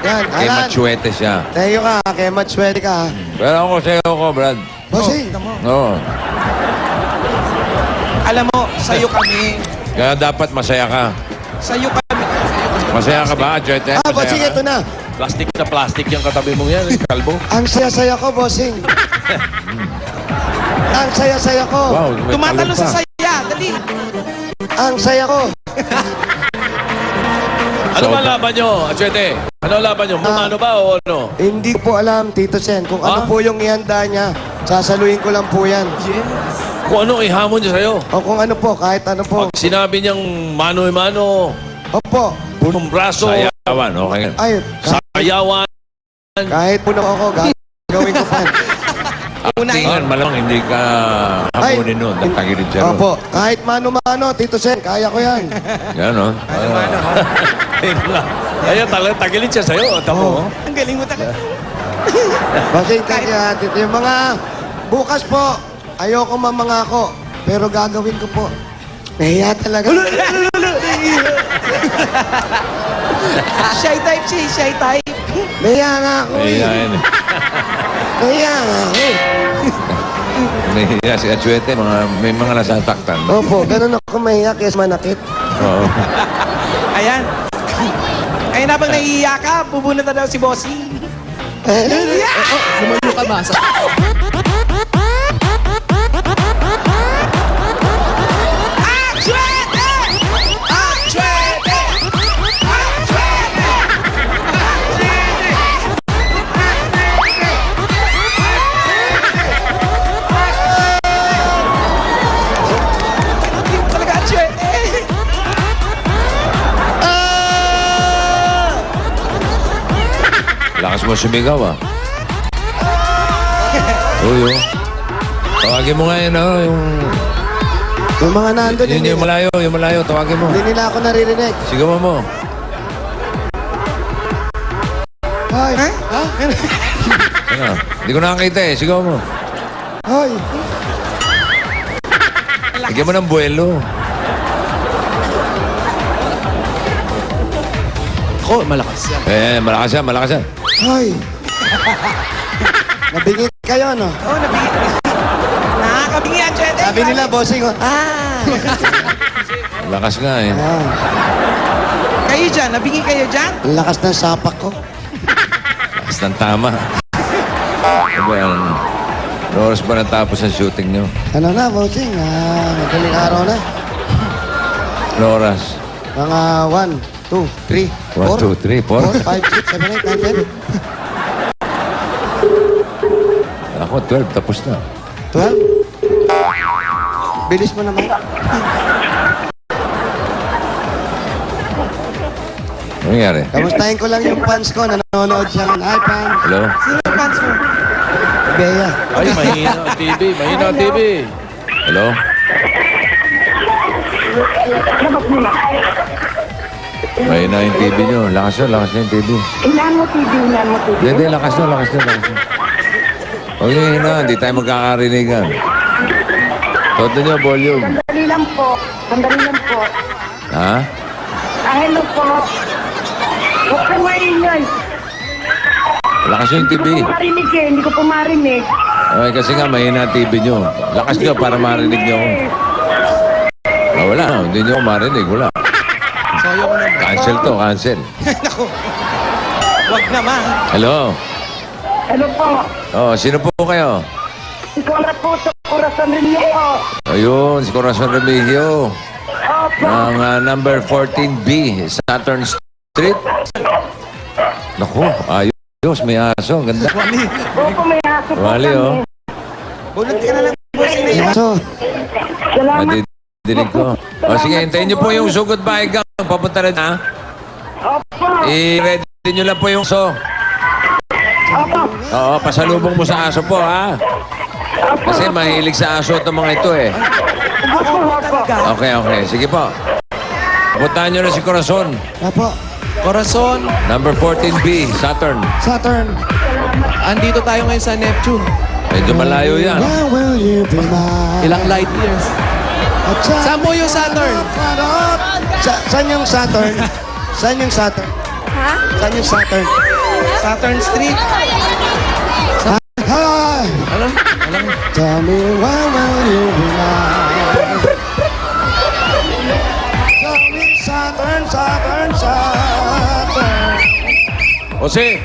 Yan, Kay Alan. Machuete siya. Tayo ka, kay Matswede ka. Pero ako sa'yo ko, Brad. Bossing, Oo. Alam mo, sa'yo kami. Kaya dapat masaya ka. Sa'yo kami. Masaya ka ba, Atsuete? bossing, ito na. Plastic na plastic yung katabi mong yan, kalbo. Ang saya-saya ko, bossing. Ang saya-saya ko. Wow, may Tumatalo talong pa. sa saya. Dali. Ang saya ko. Ano ba laban nyo, Atsuete? Ano laban nyo? Mumano ba o ano? Hindi ko alam, Tito Sen, kung ano po yung ihanda niya. Sasaluhin ko lang po yan. Kung ano ihamon niya sa'yo. O kung ano po, kahit ano po. Pag sinabi niyang mano-mano, Opo. punong braso, Sayawan, okay. Ay, sayawan, kahit puno ako, gagawin ko pa. Actingan, malamang hindi ka hamunin nun. Tagilid siya nun. Opo. Kahit mano-mano, Tito Sen, kaya ko yan. Yan, no? Ayun, talagang tagilid siya sa'yo. Tamo, Ang galing mo talaga. Bossing, kaya Tito, yung mga bukas po, ayoko mamangako, pero gagawin ko po. Nahiya talaga. Shy type siya, shy type. Nahiya nga ako eh. Nahiya yan eh. Nahiya nga ako eh. Nahiya si Atsuete, may mga nasataktan. Opo, ganun ako mahiya kaya manakit. Oo. Ayan. Ayun habang naiiyak ka, bubunot na daw si Bossing. Lumalo ka ba? Atsuete! Atsuete! Atsuete! Lakas mo sumigaw, ah. Uy, oh. Tawagin mo nga yun, oh, Yung mga nandun, yung malayo, tawagin mo. hindi nila ako naririnig. Sigawan mo. Ay, Ano? Hindi ko nakakita eh. Sigawan mo. ay. Bigyan mo ng buwelo. Ako, malakas yan. Malakas yan. Ay. Nabingit kayo, no? Oh, nakakabingi ang Jete. Sabi nila, bossing, oh. Malakas nga eh. Kayo dyan, nabingi kayo dyan? Ang lakas ng sapak ko. Lakas ng tama. Diba, ano oras ba natapos ang shooting nyo? Ano na, bossing? Madaling araw na. Ano oras? Mga 1, 2, 3, 1, 2, 3, 4. 4, 5, 6, 7, 8, 9, 10. Ako, 12. Tapos na. 12? Bilis mo naman. Ano nangyari? Kamustahin ko lang yung fans ko. Nanonood siya. Hi, fans. Hello? Sino ang fans mo? Bea. Ay, mahina ang TV. Mahina ang TV. Hello? Mahina yung TV nyo. Lakas na yung TV. Ilan mo TV. Hindi, lakas na. Huwag nyo hina, hindi tayo magkakarinigan. Todo nyo, volume. Sandali lang po. Ha? Hello po. Huwag kang maingay. Lakas yung TV. Hindi ko po marinig. Okay, kasi nga mahina ang TV nyo. Lakas nyo para marinig nyo ako. Wala, hindi nyo ako marinig. Wala. Cancel to, cancel. Naku. Wag naman. Hello? Hello po. Oh, sino po kayo? Ikaw na po sa Corazon Rineo. Ayun, si Corazon Remigio. Opo. Ang number 14B, Saturn Street. Naku, ayos, may aso. Ang ganda. Opo, may aso po Wali, oh. Bunot ka na lang, bossing. So, Salamat. Madidinig ko. O sige, hintayin niyo po yung sugod bahay gang. Papunta rin, ha? Opo. I-ready niyo lang po yung aso. Opo. Oo, pasalubong mo sa aso po, ha? Kasi mahilig sa aso itong mga ito, eh. Okay. Sige po. Puntahan niyo na si Corazon. apo. Corazon, Number 14B, Saturn. Saturn. andito tayo ngayon sa Neptune. Medyo malayo yan. Where will you be mine? Ilang light years. At Saan po yung Saturn? Saan yung Saturn? Saan yung Saturn? Ha? Saan yung Saturn? Saturn Street. Hi! Tell me where will you be mine? Tell me Saturn. Jose,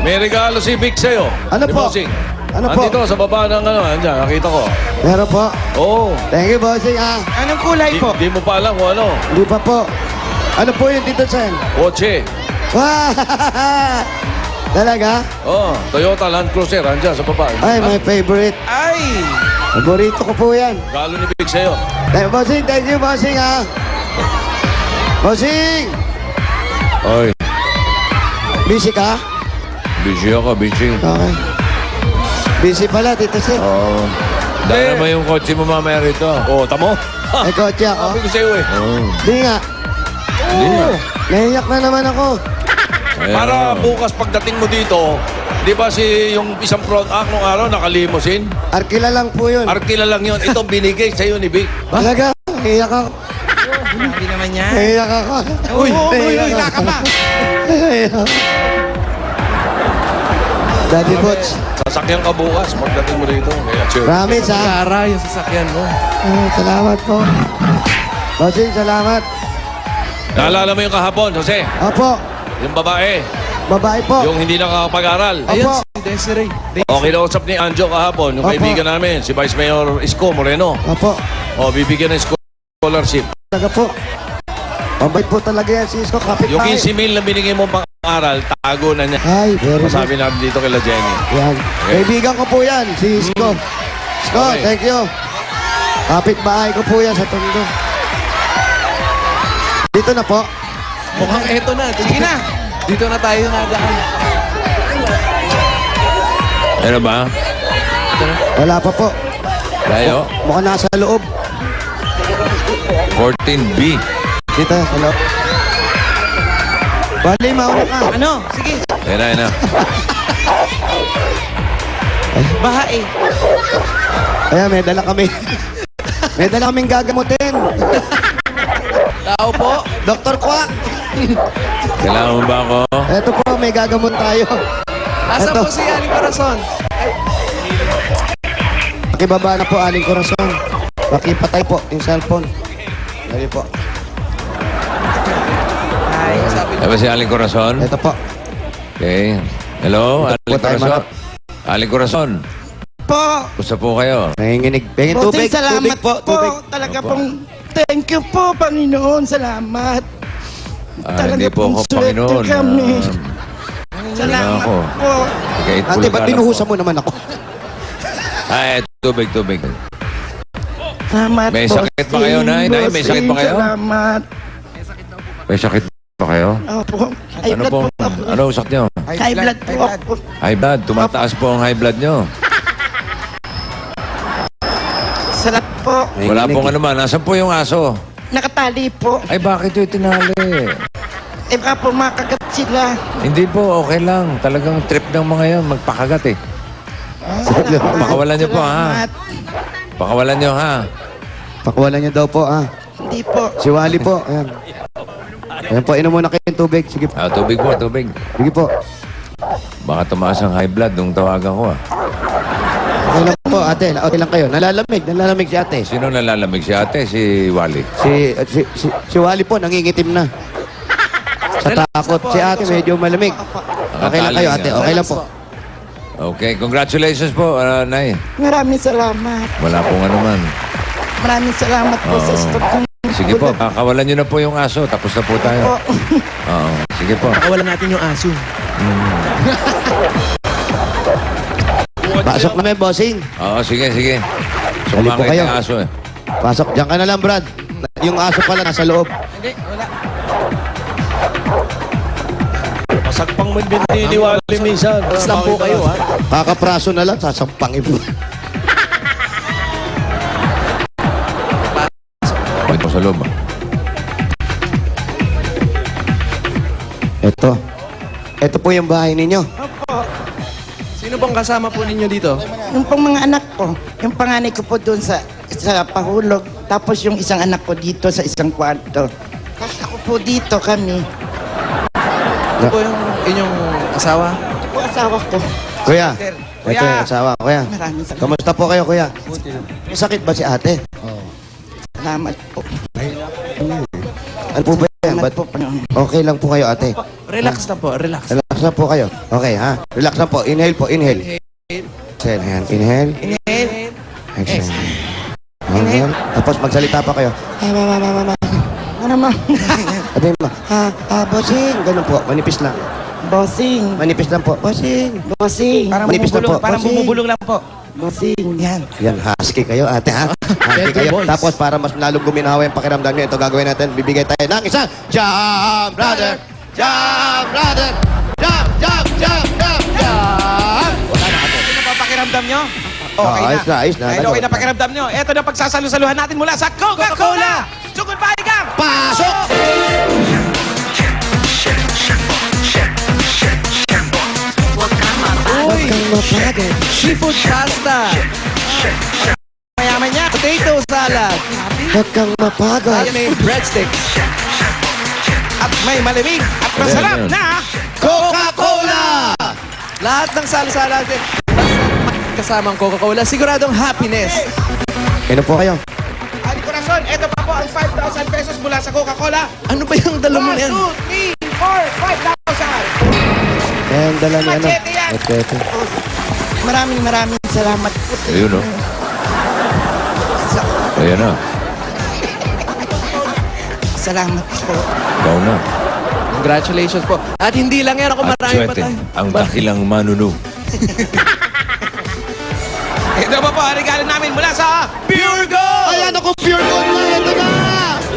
may regalo si Vic sa'yo. Ano Di po? Bossing. Ano po? Andito sa baba ng andyan, nakita ko. Meron po. Oo. Thank you, bossing. Anong kulay po? Di mo pa alam kung ano. Hindi pa po. Ano po yung dito, Sen? Kotse. Wow! Talaga? Oh, Toyota Land Cruiser, andyan sa baba. Ay, my favorite. Ay! Paborito ko po yan. Regalo ni Vic sa'yo. Bossing, thank you, bossing, Bossing! Oy, Busy ka? busy ako, busy. Okay. Busy pala, Tito Sen. Oo. Dala mo yung kotse mo mamaya rito. Oh, tamo. May kotse ako. Sabi ko sa'yo eh. Di nga. Hindi nga. Naiyak na naman ako. Ayan. Para bukas pagdating mo dito, di ba yung isang front act nung araw nakalimusin? Arkila lang po yun. Arkila lang yun. Ito binigay sa'yo ni Vic. Talaga? Naiyak ako. Hindi naman yan. Naiyak ako. Uy, laka pa. Daddy Butch. Sasakyan ka bukas pagdating mo dito. Kaya cheer. Promise, Kara yung sasakyan mo. Salamat po. Bossing, salamat. Naalala mo yung kahapon, Jose? Opo. Yung babae. Babae po. Yung hindi nakakapag-aral. Opo. si Desiree. O, kinausap ni Anjo kahapon, yung Opo. kaibigan namin, si Vice Mayor Isko Moreno. Opo. O, bibigyan ng scholarship. Talaga po. Mabait po talaga yan, Cisco. Kapit Yung tayo. 15,000 na binigay mo pang-aral, tago na niya. Ay, very good. Masabi namin dito kila Jenny. Yan. Kaibigan ko po yan, si Isko. Isko, Okay. thank you. Kapit bahay ko po yan sa Tondo. Dito na po. Mukhang eto na. Sige na. Dito na tayo nagaan. Ano ba? Wala pa po. Layo? Mukhang nasa loob. 14B. Dito, sa loob. Bali, mauna ka. Ano? Sige. Ayan na. Baha eh. Ayan, may dala kami. May dala kaming gagamutin. Tao po. Dr. Kwak. Kailangan mo ba ako? Eto po, may gagamot tayo. Nasaan Eto. po si Aling Corazon? Pakibaba na po, Aling Corazon. Pakipatay po yung cellphone. Dali po. Ay, sabi Ano ba si Aling Corazon? Eto po. Okay. Hello, Ito po Aling tayo, Corazon. Aling Corazon. po. Gusto po kayo? Nanginginig. Pengin tubig. Salamat Tubig po. Tubig. Talaga Opo. pong thank you po, Panginoon. Salamat. Hindi po ako Panginoon. Salamat ako. po. Kahit Ate, ba't Bulacan binuhusan ako. mo naman ako? Ay, tubig. Salamat May po. sakit ba kayo, Nay? Nay, may sakit ba kayo? Salamat. May sakit ba kayo? Opo. High Ano blood po? po ako. Ano sakit nyo? High blood po ako. High blood. Tumataas po ang high blood nyo. Salamat po. Wala pong ano man. Nasaan po yung aso? Nakatali po. Ay, bakit yung tinali? Eh baka po makagat sila. Hindi po, okay lang. Talagang trip ng mga yan. Magpakagat eh. Pakawalan nyo po, ha? Salamat. Pakawalan nyo, ha? Pakuwalan niyo daw po, ah. Hindi po. Si Wally po. Ayan. Ayan po, inom muna kayo ng tubig. Sige po. Ah, tubig po, tubig. Sige po. Baka tumaas ang high blood nung tawagan ko, ah. Okay lang po, ate. Okay lang kayo. Nalalamig si ate. Sino nalalamig? Si ate, si Wally? Si Wally po, nangingitim na. Sa takot. Si ate, medyo malamig. Okay lang kayo, ate. Okay lang po. Okay, congratulations po, Nay. Maraming salamat. Wala pong ano man. Maraming salamat po sa Oo. stock kong Sige po, pakawalan nyo na po yung aso. Tapos na po tayo. Oo, sige po. Pakawalan natin yung aso. Pasok na may bossing. Oo, sige. Dali po Sumangit kayo. yung aso eh. Pasok. Diyan ka na lang, Brad. Yung aso pala nasa loob. Hindi, wala. Masagpang mo bininiwali minsan. Basta po kayo, ha? Kakapraso na lang, sasampangin mo. Ito sa loob. Ito po yung bahay ninyo. Sino bang kasama po ninyo dito? Yung pang mga anak ko. Yung panganay ko po doon sa pahulog. Tapos yung isang anak ko dito sa isang kwarto. Tapos ako po dito kami. Ito po yung inyong asawa? Ito po asawa ko. Kuya, Sir. ito yung asawa. Kuya, Maraming salamat. kamusta po kayo, kuya? May sakit ba si ate? Salamat po. Ano po ba yan? Salamat Ba't po, Panginoon. okay lang po kayo, ate? Relax na po, relax. Relax na po kayo. Okay, ha? Relax na po. Inhale po, inhale. Exhale, ayan. Inhale. Inhale. Exhale. Inhale. Tapos magsalita pa kayo. Ano ma? Sabi mo, bossing. Ganun po, manipis lang. Bossing. Manipis lang po. Bossing. Bossing. Parang Manipis lang po. Parang Bossing. bumubulong lang po. Bossing. Yan. Yan, husky kayo, ate, ha? Husky kayo. Tapos para mas lalong guminawa yung pakiramdam nyo, ito gagawin natin. Bibigay tayo ng isang Jump, brother! Jump, brother! Jump, jump, jump, jump, jump! Wala na ate. Ano pa pakiramdam nyo? Ayos na, ayos na. Dahil okay na pakiramdam nyo. Ito na pagsasalusaluhan natin mula sa Coca-Cola. Sugod Paigang! Pasok! Uy! Seafood pasta. Mayaman niya. Potato salad. Huwag kang mapagod. At may breadsticks. At may malamig at masarap Ayan, na Coca-Cola! lahat ng sala-sala natin. Kasamang Coca-Cola, siguradong happiness. Ano po kayo? Al Corazon, ito pa po ang 5,000 pesos mula sa Coca-Cola. Ano ba yung dala mo na yan? 1, 2, 3, 4, 5,000. Ayan, dala niya, ano? Machete yan. Machete. Maraming salamat po. Ayun, no? Ayan na. Salamat po. Ikaw na. Congratulations po. At hindi lang yan ako, At marami pa swerte, tayo. ang dakilang manunu. Ito pa po ang regalo namin mula sa Pure Gold. Ayan ako, pure gold na! Ito na!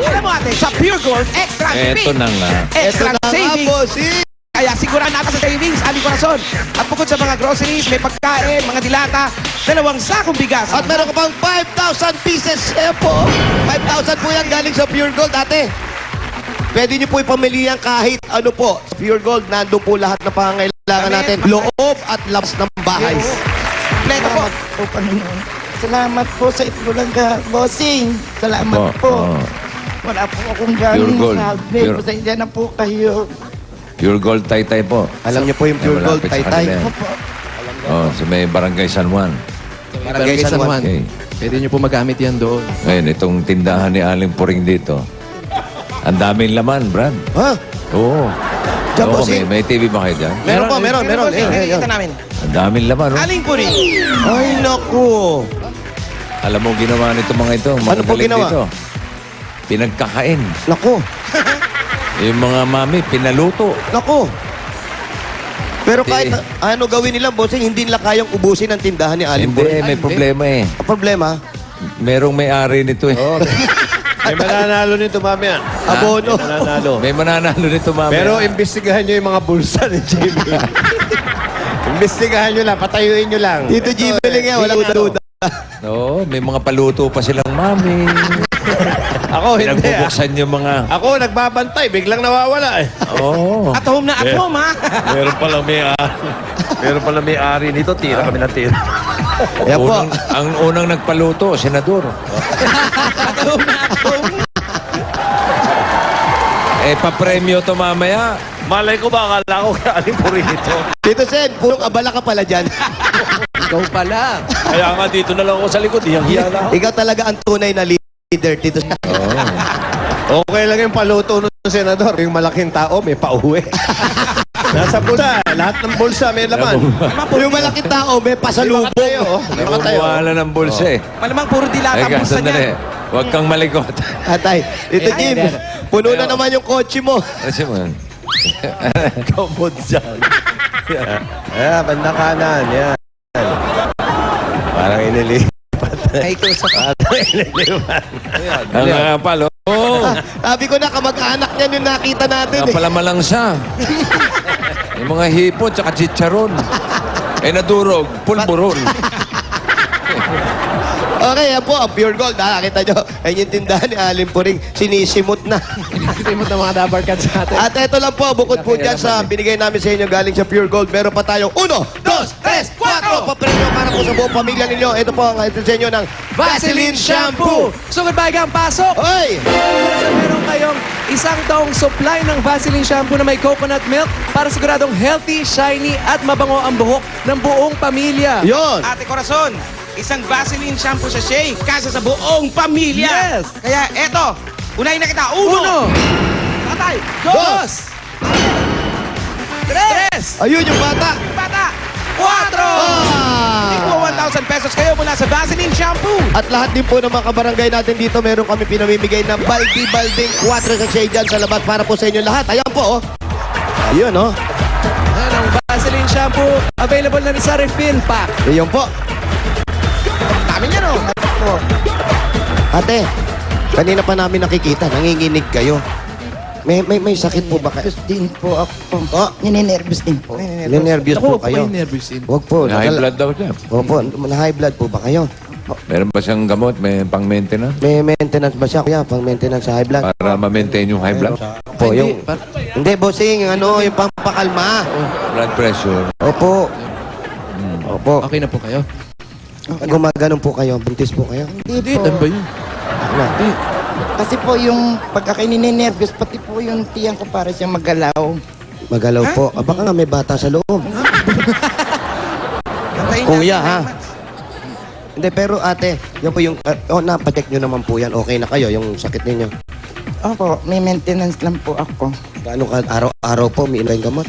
Alam mo ate, sa Pure Gold, extra Eto speed, na nga. extra Ito na nga, savings, bossing! Kaya sigurahan natin sa savings, aming korason. At bukod sa mga groceries, may pagkain, mga dilata, 2 sakong bigas. At meron ka pang 5,000 pieces. Ayan po. 5,000 po yan galing sa Pure Gold, ate. Pwede niyo po ipamili yan kahit ano po. Pure Gold, nandun po lahat na pangangailangan natin. Loob at labas ng bahay. Kompleto po. Salamat po, Panginoon. Salamat po sa Itbulaga, bossing. Salamat po. Wala po akong Pure galing Gold. sabi. Pure- Pasensya na po kayo. Pure Gold Taytay po. Alam niyo po yung Pure Gold, Malapit sa Taytay. kanila yan. Opo. Oh, sa may Barangay San Juan. Barangay San Juan. Okay. Pwede niyo po magamit yan doon. Ngayon, itong tindahan ni Aling Puring dito, ang daming laman, Brad. Ha? Oo. Diyan po, Oo, may TV ba kayo dyan? Meron po, meron. Nakikita namin. Ang daming laman, oh. Aling puri. Ay, naku. Alam mo ginawa nito mga ito, mga Ano po galing ginawa? dito. Pinagkakain. Naku. Yung mga mami, pinaluto. Naku. Pero kahit ano gawin nila, bossing, hindi nila kayang ubusin ang tindahan ni Aling Hindi, Puring. may problema eh. Ang problema, Merong may-ari nito eh. May mananalo nito mamaya. abono. May mananalo. May mananalo nito mamaya. Pero imbestigahan nyo yung mga bulsa ni Jimmy. Imbestigahan nyo lang, patayuin nyo lang. Dito Jimmy lang yan, walang duda. Oo, may mga paluto pa silang mami. Ako, hindi. Pinagbubuksan yung mga... Ako, nagbabantay. Biglang nawawala eh. Oo. At home na at home, ha? Meron palang may-ari. Meron palang may-ari nito. Tira kami ng tira. Yan po. Ang unang nagpaluto, senador. Papremyo to mamaya. Malay ko ba, akala ko kaaling purito. Tito Sen, purong abala ka pala dyan. Ikaw pala. Kaya nga dito na lang ako sa likod. Hiyang-hiya na ako. Ikaw talaga ang tunay na leader, Tito Sen. Okay lang yung paluto ng senador. Yung malaking tao, may pauwi. Nasa bulsa. Lahat ng bulsa may laman. Yung malaking tao, may pasalubong. Namumuhala ng bulsa eh. Malamang puro dilata Eka, bulsa sandali. niya. Huwag kang malikot. Atay, Tito Jim, puno na naman yung kotse mo. Kasi mo yan. Kamod dyan. Ayan, banda kanan. Yan. Parang inilipat. Ay, ito sa Parang inilipat. Ang kapal, oh. Sabi ko na, kamag-anak niyan yung nakita natin. Napalamalang siya. Yung mga hipon, tsaka chicharon. Nadurog, pulburon. Okay, yan po, ang Pure Gold. Nakakita nyo, ayun yung tindahan ni Aling Puring. Sinisimot na. Sinisimot ng mga dabar cats sa atin. At ito lang po, bukod po dyan sa binigay namin sa inyo galing sa Pure Gold, meron pa tayong 1, 2, 3, 4! Papremyo para po sa buong pamilya ninyo. Ito po ang ito sa inyo ng Vaseline Shampoo. So, goodbye gang pasok. Hoy! Meron kayong isang taong supply ng Vaseline shampoo na may coconut milk para siguradong healthy, shiny at mabango ang buhok ng buong pamilya. Yon! Ate Corazon, isang Vaseline shampoo sa Shea kasa sa buong pamilya. Yes! Kaya eto, unahin na kita. Uno! Tatay! Dos! Tres! Ayun yung bata! Bata! Cuatro! Ikuha 1,000 pesos kayo mula sa Vaseline shampoo. At lahat din po ng mga kabarangay natin dito, meron kami pinamimigay ng baldi-balding 4 sa shade dyan sa labas para po sa inyo lahat. Ayan po, oh. Ayun, oh. Yan ang Vaseline shampoo. Available na rin sa refill pack. Ayun po. Dami niya, no? Ate, kanina pa namin nakikita, nanginginig kayo. May sakit po ba kayo? Nervous din po ako. Oh, Ninenervous din po. ninervyos po kayo. Huwag po. High blood daw siya. Opo, na-high blood po ba kayo? Meron ba siyang gamot? May pang-maintenance? May maintenance ba siya, kuya? Pang maintenance sa high blood? Para ma-maintain yung high blood? Po, yung... Hindi, bossing, ano, yung pampakalma. Blood pressure. Opo. Opo. Okay na po kayo? Gumaganon po kayo, buntis po kayo. Hindi po. ba yun? Ano? Kasi po yung pagka ninenervous, pati po yung tiyan ko para siyang magalaw. Magalaw po. Baka nga may bata sa loob. Kuya, ha? Hindi, pero ate, yun po yung... napacheck nyo naman po yan. Okay na kayo, yung sakit ninyo. Opo, may maintenance lang po ako. Gaano ka araw-araw po, may yung gamot?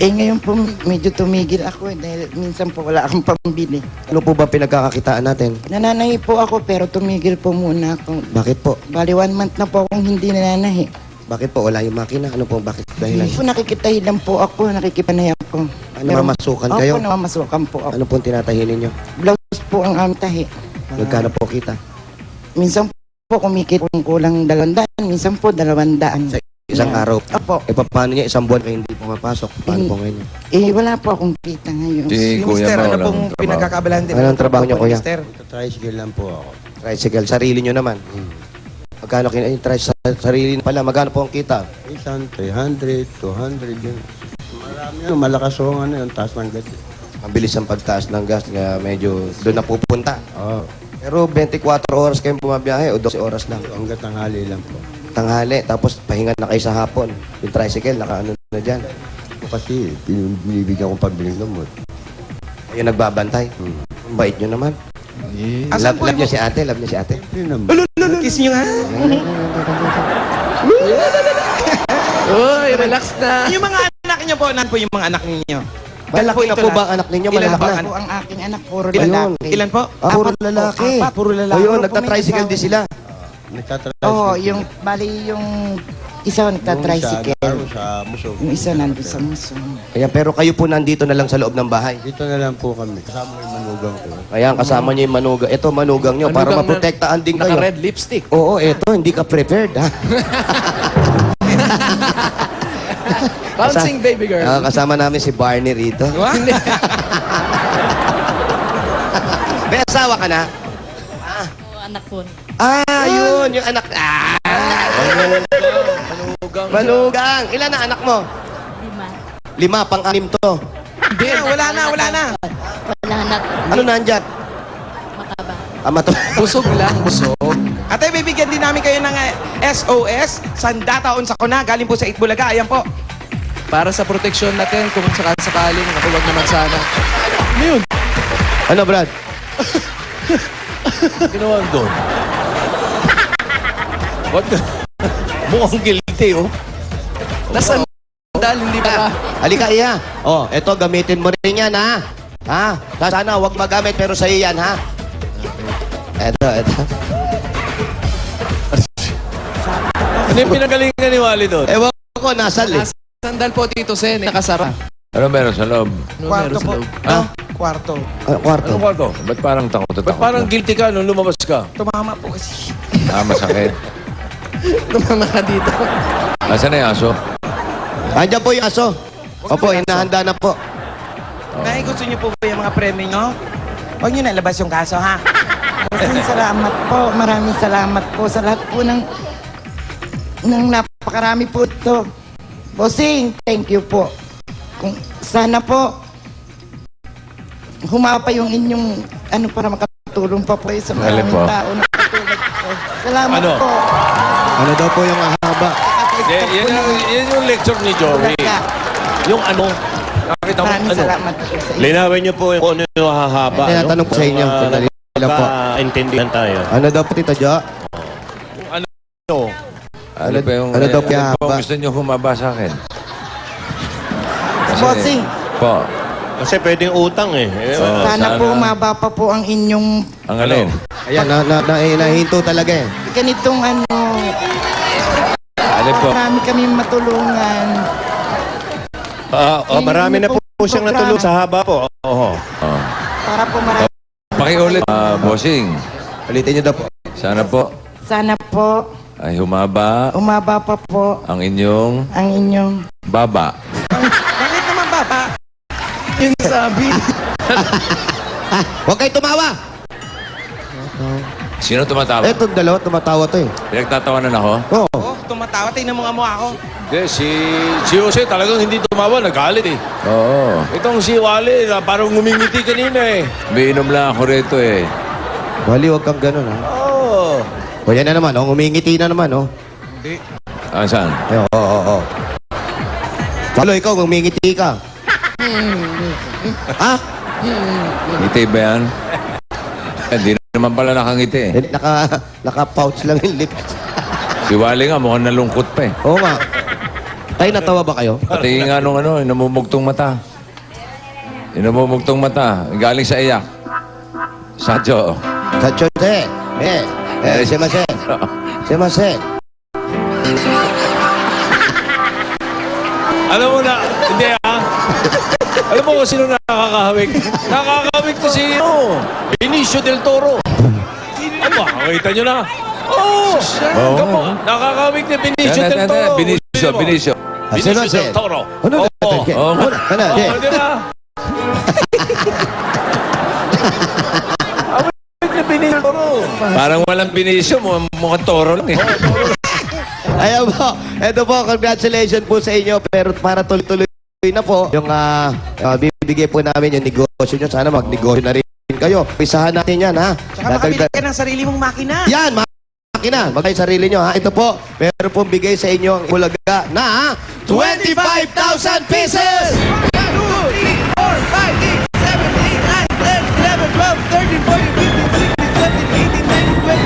Ngayon po medyo tumigil ako dahil minsan po wala akong pambili. Ano po ba pinagkakakitaan natin? Nananahi po ako pero tumigil po muna ako. Bakit po? Bali 1 month na po akong hindi nananahi. Bakit po? Wala yung makina? Ano po? Bakit dahilan? Hindi po nakikitahi lang po ako, nakikipanay ako. Namamasukan kayo? Opo, namamasukan po ako. Ano pong tinatahin ninyo? Blouse po ang aming tahi. Magkano po kita? Minsan po kumikit kung kulang 200, minsan po 200. Sa Isang araw. Opo. E paano niya isang buwan kayo hindi pumapasok? Paano po ngayon? Wala po akong kita ngayon. Si Kuya Mau lang trabaho. Anong trabaho niyo, Kuya? Tricycle lang po ako. Tricycle. Sarili niyo naman. Magkano sarili na pala? Magkano po ang kita? Isang 300, 200 yun. Marami yun. Malakas ho yung taas ng gas. Mabilis ang pagtaas ng gas. Kaya medyo doon na pupunta. Oo. Pero 24 oras kayong bumabiyahe o 12 oras lang? Hanggang tanghali lang po. Tanghali. Tapos pahinga na kayo sa hapon. Yung tricycle, nakaano na dyan. Kasi binibigyan kong pagbiling gamot. Ayun nagbabantay. Ang bait nyo naman. Asan Love niya si ate, love niya si ate. Kiss nyo nga. Uy, relax na. Yung mga anak niyo po, nan po yung mga anak niyo? Malaki na po ba ang anak ninyo? Ilan Malalaki po na. ang aking anak? Puro Ayun. lalaki. Ilan po? Puro lalaki. Puro lalaki. Ayun, nagta-tricycle din sila. Oo, yung, bali yung isa nagta-tricycle. Sa Musog. Yung isa nandun sa muso. Kaya pero kayo po nandito na lang sa loob ng bahay. Dito na lang po kami. Kasama yung manugang ko. Kaya kasama niyo yung manugang. Ito manugang niyo para Manugang na- maprotektaan din kayo. Naka-red lipstick. Oo, ito hindi ka prepared ha. Bouncing baby girl. Kasama namin si Barney rito. May asawa ka na? Anak po. Yun, yung anak. Manugang. Ilan na anak mo? 5, pang-anim to. Hindi, wala na. Wala na. Ano nandyan? Mataba. Ama to. Busog lang, busog. Ate, bibigyan din namin kayo ng SOS. Sandataon sa kuna. Galing po sa Itbulaga. Ayan po. Para sa proteksyon natin, kung sakaling, huwag naman sana. Ano yun? Ano, Brad? Ginawa doon. What the? Mukhang guilty, oh. Nasaan dahil hindi ba? Halika, iya. Oh, eto, gamitin mo rin yan, ha? Ha? Sana huwag magamit, pero sa'yo yan, ha? Eto. Ano yung pinagalingan ni Wally doon? Ewan ko, nasal eh. Sandal po, Tito Sen, nakasara. Ano meron sa loob? Kwarto po. Ha? Kwarto. Kwarto. Anong kwarto? Ba't parang takot na takot? Parang guilty ka nung lumabas ka. Tumama po kasi. Masakit. Tumama ka dito. Asan na yung aso? Andiyan po yung aso. Opo, hinahanda na po. Nay, gusto niyo po ba yung mga premyo nyo? Huwag niyo na labas yung kaso, ha? Salamat po. Maraming salamat po sa lahat po ng napakarami po ito. Bossing, thank you po. Kung sana po humapa yung inyong para makatulong pa po sa maraming tao na katulad po. Salamat po. Ano daw po yung ahaba? Yan yung lecture ni Joey. Yung ano? Nakita mo Maraming ano? salamat po sa inyo. Linawin niyo po kung ano yung hahaba. Tinatanong ko sa inyo. Sandali lang po. Intindihan tayo. Ano daw po, Tito Jo? Ano pa yung... ano daw po yung ano po haba? gusto niyo humaba sa akin? Bossing, Po. Kasi pwedeng utang eh. sana po humaba pa po ang inyong Ang alin? Ayan, nahinto talaga eh. ganitong Alin po? marami kami matulungan. Marami na po siyang natulog sa haba po. Oo. Para po marami. Pakiulit. Bossing. Ulitin niyo daw po. Sana po Sana po ay humaba umaba pa po ang inyong ang inyong baba. Bakit naman baba? Yung sabi. Huwag kayo tumawa! Sino tumatawa? Etong dalawa, tumatawa to eh. Pinagtatawanan ako? Oo. Oh, tumatawa. Tingnan mo nga mo ako. Hindi, si Jose talagang hindi tumawa. Nagalit eh. Oo. Itong si Wally, parang ngumingiti kanina eh. Umiinom lang ako rito eh. Wali, huwag kang ganun ha. Oo. O yan na naman, ngumingiti na naman oh. Ah, saan? Oo. Palo, ikaw, ngumingiti ka. Ha? Ngiti ba yan? Hindi naman pala nakangiti eh. Naka-pouch lang yung lips. Si Wally nga mukhang nalungkot pa eh. Oo nga. Tay, natawa ba kayo? Pati nga nung namumugtong mata. Namumugtong mata. Galing sa iyak. Sadyo. Sacho, semase. Alam mo na, hindi ah. Alam mo kung sino nakakahawig? Nakakahawig to si Benicio del Toro. Ano ba? Kita nyo na. Oo. Nakakahawig ni Benicio del Toro. Benicio Benicio. Sino Benicio del Toro. Ano na? Oo. Ano? Di ba? Parang walang Benicio, mukhang toro lang eh. Ayan po. Ito po, congratulations po sa inyo. Pero para tuloy-tuloy na po, yung bibigay po namin yung negosyo nyo. Sana magnegosyo na rin kayo. Pisahan natin yan, ha? Saka makabili ka ng sarili mong makina. Yan, makina. Magkay sarili nyo, ha? Ito po, meron pong bigay sa inyo ang Bulaga na 25,000 pieces! 1, 2, 3, 4, 5, 6, 7, 8, 9, 10, 11, 12, 13, 14, 15, 16, 17, 18, 19,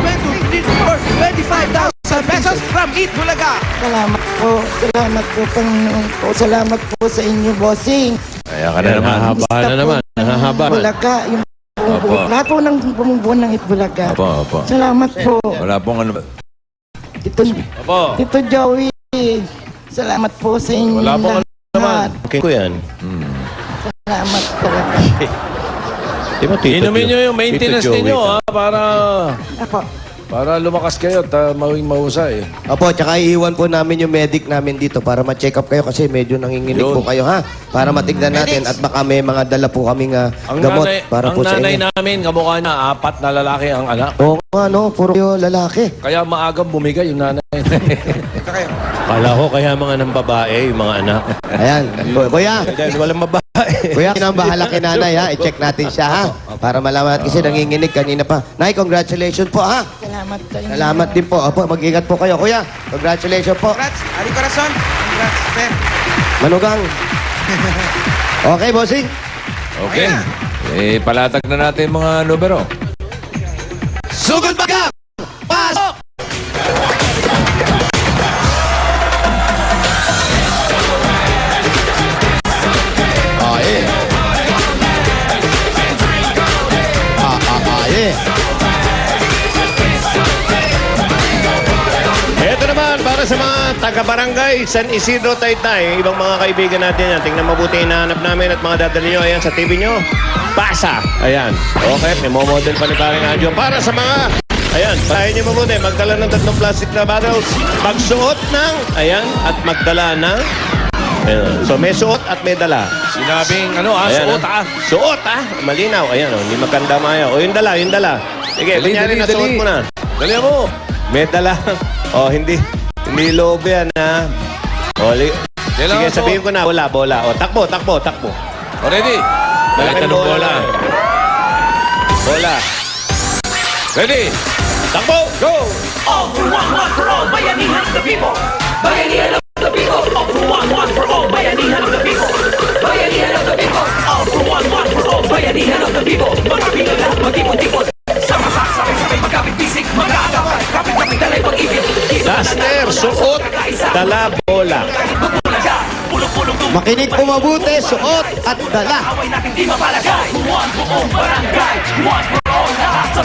20, 21, 22, 23, 24, 25,000 pesos from Eat Bulaga. Salamat po. Salamat po, Panginoon po. Salamat po sa inyo, bossing. Kaya ka na naman. Haba na naman. Haba. Bulaga, yung bumubuo. Lahat po ng bumubuo ng Eat Bulaga. Opo. Salamat po. Wala pong ano. Tito Joey. Salamat po sa inyo. Wala pong ano naman. lahat. Okay ko yan. Salamat po. Di ba, Tito Inumin nyo yung Tito maintenance Joey ninyo, ka? ha, Ako. para lumakas kayo at mawing mahusay. Opo, tsaka iiwan po namin yung medic namin dito para ma-check up kayo kasi medyo nanginginig po kayo, ha? Para matignan natin at baka may mga dala po kaming gamot para po sa nanay inyo. namin, kamukha na 4 na lalaki ang anak. Oo nga, no? Puro yung lalaki. Kaya maagang bumigay yung nanay. Kala ko kaya mga ng babae, yung mga anak. Ayan. Kuya, Dahil walang babae. Kuya, bahala kay nanay, ha? I-check natin siya, ha? Para malaman natin kasi nanginginig kanina pa. Nay, congratulations po, ha? Salamat sa inyo. Salamat din po. Opo, mag-ingat po kayo. Kuya, congratulations po. Congrats. Ari Corazon. Congrats, Fer. Manugang. Okay, bossing? Okay. Palatag na natin mga numero. Sugod baga! Pasok! Ito naman, para sa mga taga-barangay San Isidro, Taytay, ibang mga kaibigan natin yan. Tingnan mabuti hinahanap namin at mga dadali nyo. Ayan, sa TV nyo. Pasa. Ayan. Okay, may model pa ni Paring Adjo. Para sa mga, ayan, pahayin nyo mabuti. Magdala ng 3 plastic na bottles. Magsuot ng, ayan, at magdala ng, ayan. So, may suot at may dala. Sinabing, Ayan, suot Suot, Malinaw. Ayan, hindi maganda maya. O, yung dala. Sige, kunyari na suot mo na. Dali mo. May dala. O, hindi loob yan, ha? O, sige, sabihin ko na. Bola. O, takbo. O, ready? Malaking bola. Bola. Ready? Takbo! Go! All for one for all, bayanihan of the people. Bayanihan of the people. All for one for all, bayanihan of the people. Bayanihan of the people. All for one for all, bayanihan of the people. Mga Pinoy lahat magtipon-tipon. Sama-sama, sabay-sabay, magkapit-bisik, magkakapit, kapit-kapit, dalay pag-ibig. Duster, suot, dala, bola. Makinig po mabuti, suot at dala. Away natin di mapalagay. One buong barangay. One for all, lahat sa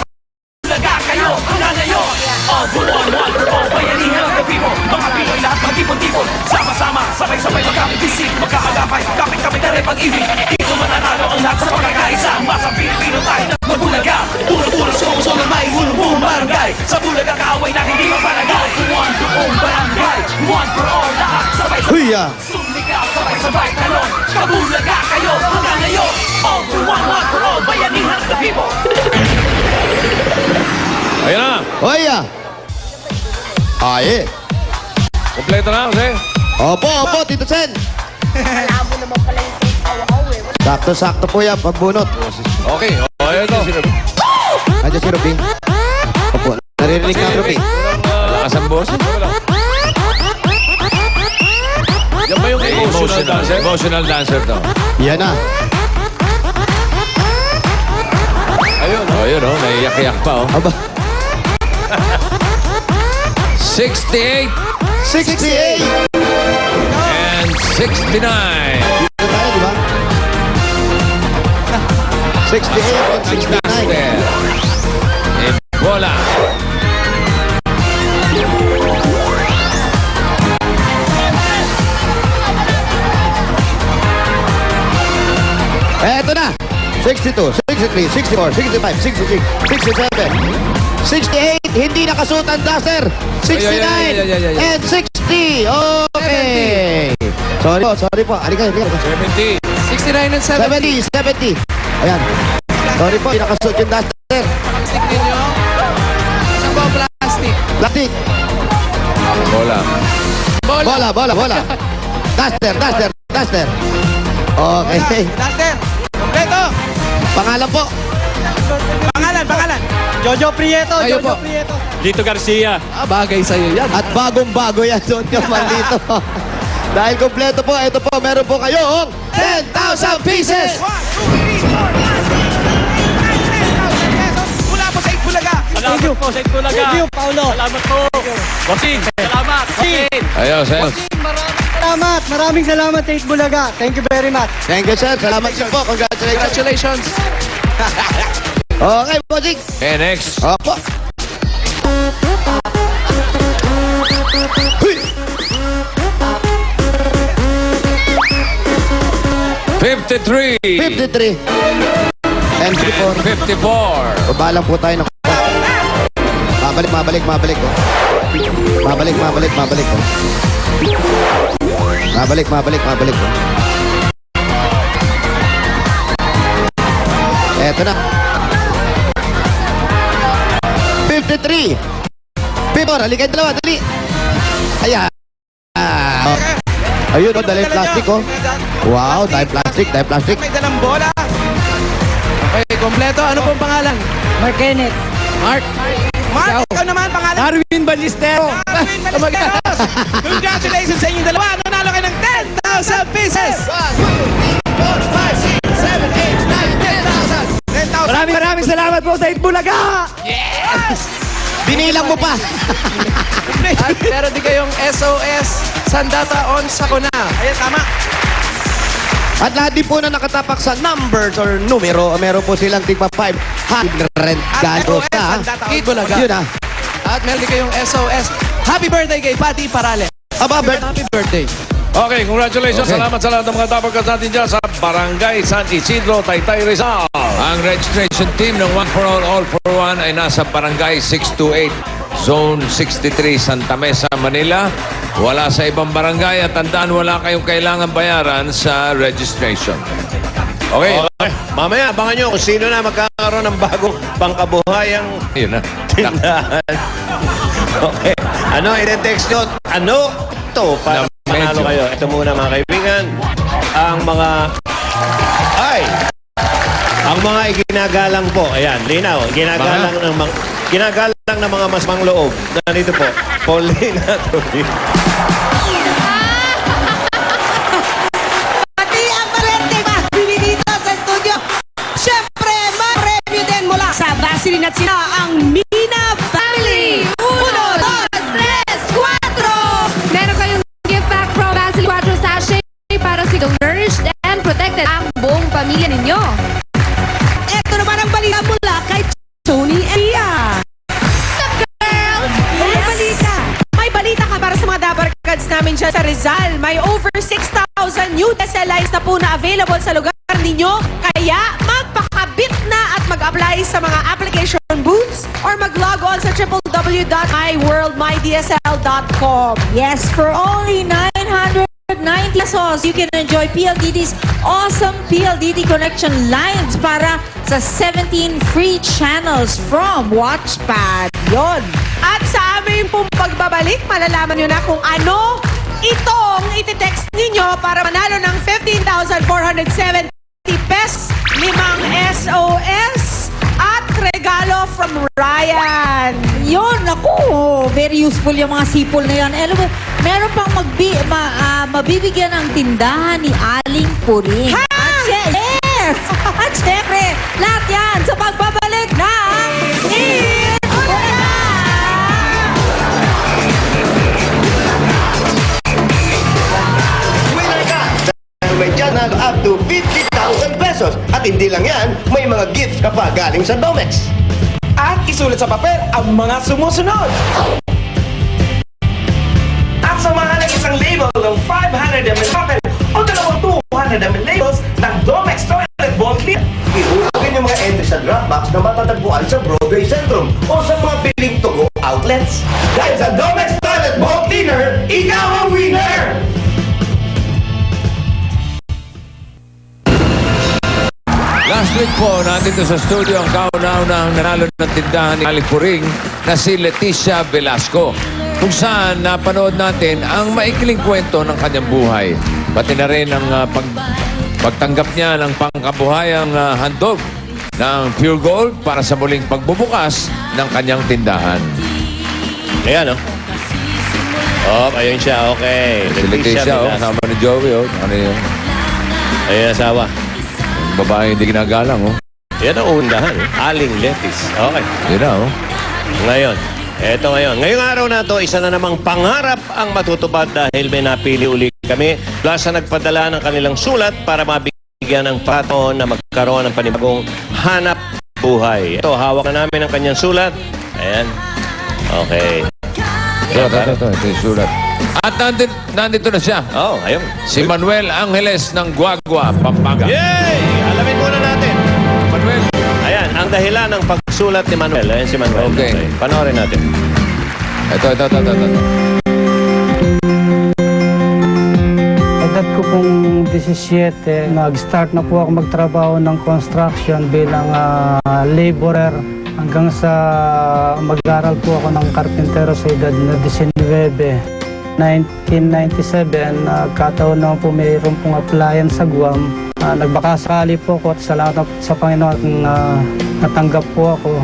Bulaga kayo, ngayon. All for one for all, bayanihan of the people. Mga Pinoy lahat magtipon-tipon. Sama-sama, sabay-sabay, magkapit-bisik, magkakagapay, kapit-kapit, dalay pag-ibig. Dito mananalo ang lahat sa pagkakaisa. Masang Pilipino tayo na magbulaga. Puro-puro sa na may buong barangay. Sa Bulaga kaaway na hindi mapalagay. One buong barangay. One for all, lahat sabay-sabay. Huya! Sumigaw, sabay-sabay, talon. Kabulaga kayo, hanggang ngayon. All for one for all, bayanihan of the people. Ayan na. Huya! Aye! Kompleto na, Jose. Opo, Tito Sen! Sakto-sakto po yan, pagbunot. Okay. O, ito. Andiyan si Ruping. Opo, naririnig ka, Ruping. Lakas ang boss. Yan ba yung emotional dancer? Emotional dancer to. Yan na. Ayun, naiyak-iyak pa, oh. Aba. 68 68! and 69. Dito tayo, di ba? 68 and 69. Bola. Eto na! 62, 63, 64, 65, 66, 67, 68, hindi nakasuot ang duster. 69 Ay. and 60. Oh! Sorry po. Halika. 70. 69 and 70. 70. Ayan. Sorry po, nakasuot yung duster. Plastic ninyo. Saan ba ang plastic? Plastic. Bola. Bola. Duster. Okay. Duster. Kompleto. Pangalan po. Pangalan. Jojo Prieto. Kayo po. Lito Garcia. Bagay sa'yo yan. At bagong-bago yan. Suot nyo man dito. Dahil kompleto po, ito po, meron po kayong 10,000 pieces! Mula po sa Itbulaga. Salamat po sa Itbulaga. Thank you, Paolo. Salamat po. Bossing, salamat. Ayos. Maraming salamat sa Itbulaga. Thank you very much. Thank you, sir. Salamat din po. Congratulations. Okay, bossing. Okay, next. Opo. Huy! 53. 53. And 54. 54. Baba lang po tayo ng... Mabalik. Mabalik. Eto na. 53. Pipor, halika yung dalawa, dali. Ayan. Ayun, dali yung plastic, oh. Wow, dahil plastic. May dalang bola. Okay, kompleto. Ano pong pangalan? Mark Kenneth. Mark, ikaw naman pangalan? Darwin Ballestero. Ballesteros. Congratulations sa inyong dalawa. Nanalo kayo ng 10,000 pieces. 10,000. Maraming salamat po sa Itbulaga. Yes! Binilang mo pa. At meron din kayong SOS Sandata on Sakuna. Ayan, tama. At lahat din po na nakatapak sa numbers or numero, meron po silang tigpa 500 galos na. Itbulaga. Yun ah. At meron din kayong SOS. Happy birthday kay Patty Parale. Happy birthday. Okay, congratulations. Okay. Salamat sa lahat ng mga tapagas natin dyan sa Barangay San Isidro, Taytay, Rizal. Ang registration team ng One for All for One ay nasa Barangay 628, Zone 63, Santa Mesa, Manila. Wala sa ibang barangay at tandaan wala kayong kailangan bayaran sa registration. Okay. Mamaya, abangan nyo kung sino na magkakaroon ng bagong pangkabuhayang Yun na. tindahan. Okay. Ano, i-text nyo? Ano? Ito, para panalo kayo. Ito muna mga kaibigan. Ang mga iginagalang po. Ayan, linaw. Ginagalang ng mga masmang loob. Nandito po. Paulina Tubig. Pati ang malente mabili dito sa studio. Siyempre, ma-review din mula sa Vaseline at sila ang Mina Family. 1, 2, 3, 4. Meron kayong gift pack from Basil 4 sachet para sigong nourished and protected ang buong pamilya ninyo. Ito naman ang balita mula kay Tony Elia. May balita ka para sa mga Dabarkads namin dyan sa Rizal. May over 6,000 new SLIs na po na available sa lugar ninyo. Kaya magpakabit na at mag-apply sa mga application booths or mag-log on sa www.myworldmydsl.com. Yes, for only 990 pesos, you can enjoy PLDT's awesome PLDT connection lines para sa 17 free channels from Watchpad. Yon. At sa aming pong pagbabalik, malalaman nyo na kung ano itong iti-text ninyo para manalo ng 15,470 pesos, 5 SOS, at regalo from Ryan. Yun, naku, very useful yung mga sipol na yan. Alam mo, meron pang mabibigyan ng tindahan ni Aling Puring. Ha! Yes! At syempre, lahat yan sa pagbabalik ng Winner ka! Dahil may channel up to 50,000 pesos. At hindi lang yan, may mga gifts ka pa galing sa Domex. At isulat sa papel ang mga sumusunod. At samahan ng isang label ng 500 ml papel o dalawang 200 ml labels ng Domex Toilet Bowl Cleaner. Ihulogin yung mga entry sa Dropbox na matatagpuan sa Broadway Centrum o sa mga piling Tugo outlets. Dahil sa Domex Toilet Bowl Cleaner, ikaw ang winner! po, nandito sa studio ang kauna-unahang nanalo ng tindahan ni Aling Puring na si Leticia Velasco. Kung saan napanood natin ang maikling kwento ng kanyang buhay. Pati na rin ang pagtanggap niya ng pangkabuhayang handog ng Pure Gold para sa muling pagbubukas ng kanyang tindahan. Ayan, ayun siya. Okay. Si Leticia, kasama ni Joey, ano yun? Ayun, asawa. Ang babae hindi ginagalang, Yan ang undahan, Aling Letis. Okay. Yun na, Ngayon, eto ngayon. Ngayong araw na to, isa na namang pangarap ang matutupad dahil may napili uli kami mula sa nagpadala ng kanilang sulat para mabigyan ng pato na magkaroon ng panibagong hanap buhay. Ito, hawak na namin ang kanyang sulat. Ayan. Okay. Ito yung sulat. At nandito na siya. Ayun. Si Manuel Angeles ng Guagua, Pampanga. Yay! Alamin muna natin. Manuel. Ayan, ang dahilan ng pagsulat ni Manuel. Ayan si Manuel. Okay. Panoorin natin. Ito. Edad ko pong 17, nag-start na po ako magtrabaho ng construction bilang laborer hanggang sa mag-aral po ako ng karpintero sa edad na 19. 1997, nagkataon naman po mayroon pong applyan sa Guam. Nagbakasakali po ako at salamat sa Panginoon na natanggap po ako.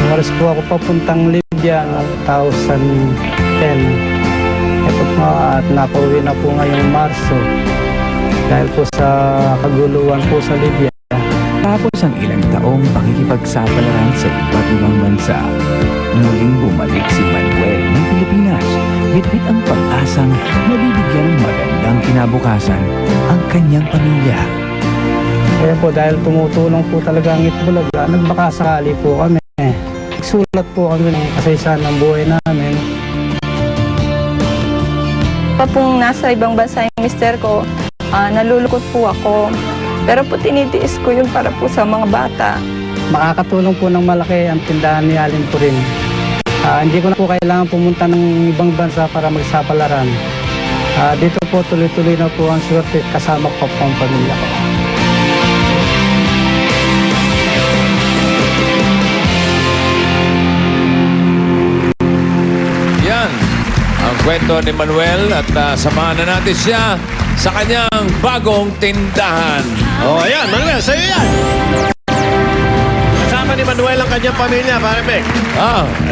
Umalis po ako papuntang Libya noong 2010. Ito po at napauwi na po ngayong Marso dahil po sa kaguluhan po sa Libya. Tapos ang ilang taong pakikipagsapalaran sa iba't ibang bansa, muling bumalik si Manuel ng Pilipinas. Bitbit ang pag-asang mabibigyan ng magandang kinabukasan ang kanyang pamilya. Kaya po dahil tumutulong po talaga ang Itbulaga, nagbakasakali po kami. Nagsulat po kami ng kasaysayan ng buhay namin. Pa pong nasa ibang bansa yung mister ko, nalulukot po ako. Pero po tinitiis ko yun para po sa mga bata. Makakatulong po ng malaki ang tindahan ni Aling Puring. Hindi ko na po kailangan pumunta ng ibang bansa para magsapalaran. Dito po tuloy-tuloy na po ang swerte kasama ko po ang pamilya ko. Yan ang kwento ni Manuel at samahan na natin siya sa kanyang bagong tindahan. Ayan, Manuel, sa'yo yan. Kasama ni Manuel ang kanyang pamilya, pare Mek.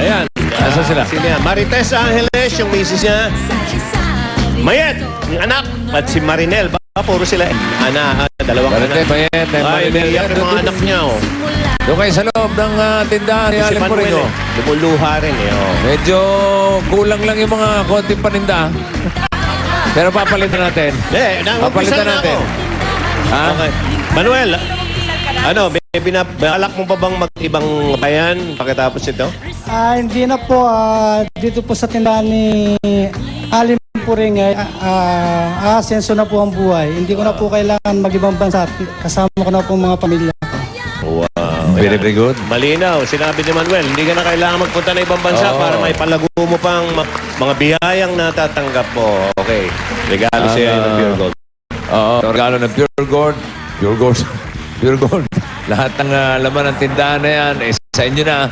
Ayan. Asa sila? Sila. Marites Angeles, yung misis niya. Mayet, yung anak. At si Marinel. Puro sila. Dalawang anak. Mayet, Marinel. Iyak yung mga anak niya. Doon kayo sa loob ng tindahan ni Aling Puring. Lumuluha rin. Medyo kulang lang yung mga konting paninda. Pero papalitan natin. Papalitan natin. Okay. Manuel, balak mo pa bang mag-ibang bayan pagkatapos ito? Hindi na po. Dito po sa tindahan ni Aling Puring, asenso na po ang buhay. Hindi ko na po kailangan mag-ibang bansa. Kasama ko na po mga pamilya ko. Wow. Very good. Malinaw. Sinabi ni Manuel, hindi ka na kailangan magpunta na ibang bansa para may palago mo pang mga biyayang natatanggap mo. Okay. Regalo siya ng Pure Gold. Regalo ng Pure Gold. Pure Gold. Lahat ng laman ng tindahan na yan, sa inyo na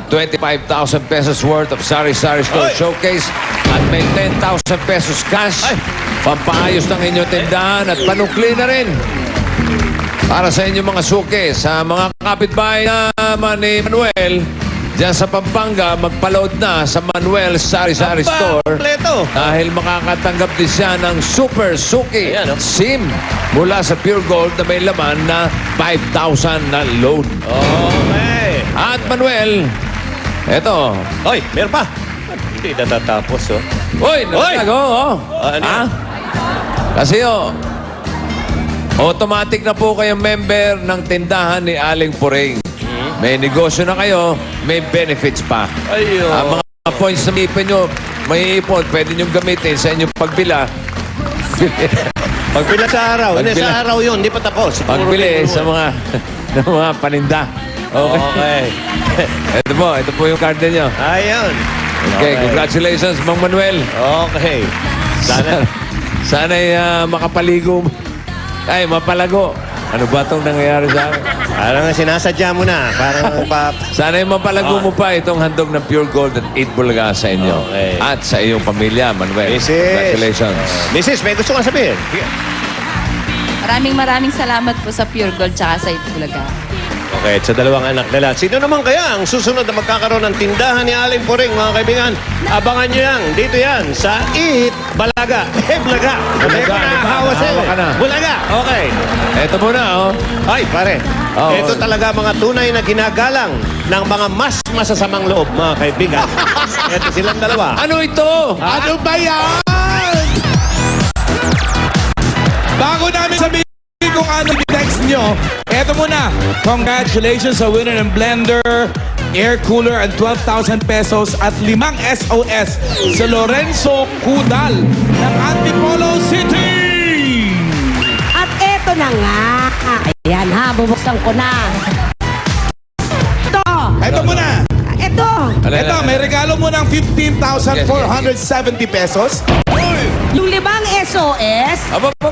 25,000 pesos worth of Sari-Sari Store Showcase at may 10,000 pesos cash. Pampaayos ng inyong tindahan at panukli na rin. Para sa inyong mga suke, sa mga kapitbahay naman ni Manuel, diyan sa Pampanga, magpa-load na sa Manuel Sari-Sari Store. Dahil makakatanggap din siya ng Super Suki SIM mula sa Pure Gold na may laman na 5,000 na load. Okay. At Manuel, eto. Meron pa. Hindi natatapos, Nalaglag, Kasi, automatic na po kayong member ng tindahan ni Aling Puring. May negosyo na kayo, may benefits pa. Ang mga points na ipin nyo, may ipon, pwede nyo gamitin sa inyong pagbila. Pagbila sa araw. Hindi, sa araw yun, hindi pa tapos. Pagbili sa mga paninda. Okay. Ito po yung card ninyo. Ayun. Okay, congratulations, Mang Manuel. Okay. Sana'y makapaligo. Ay, mapalago. Ano ba itong nangyayari sa akin? Parang sinasadya mo na. Parang Sana yung mapalago mo pa itong handog ng Pure Gold at 8 Bulaga sa inyo. Okay. At sa iyong pamilya, Manuel. Mrs. Congratulations. Mrs., may gusto kang sabihin? Maraming salamat po sa Pure Gold tsaka sa Itbulaga. Okay, at sa dalawang anak nila. Sino naman kaya ang susunod na magkakaroon ng tindahan ni Aling Puring, mga kaibigan? Abangan nyo yan. Dito yan sa Eat Balaga. Bulaga. Bulaga. Hawak ka na. Bulaga. Okay. Eto muna, oh. Ay, pare. Oh, Ito talaga mga tunay na ginagalang ng mga mas masasamang loob, mga kaibigan. Ito silang dalawa. Ano ito? Ano ba yan? Bago namin sabihin kung ano text nyo, eto muna. Congratulations sa winner ng blender, air cooler, and 12,000 pesos at 5 SOS sa Lorenzo Cudal ng Antipolo City. At eto na nga. Ayan ha, bubuksan ko na. Ito. Eto muna. Ito. Eto, may regalo mo ng 15,470 pesos. Yung 5 SOS.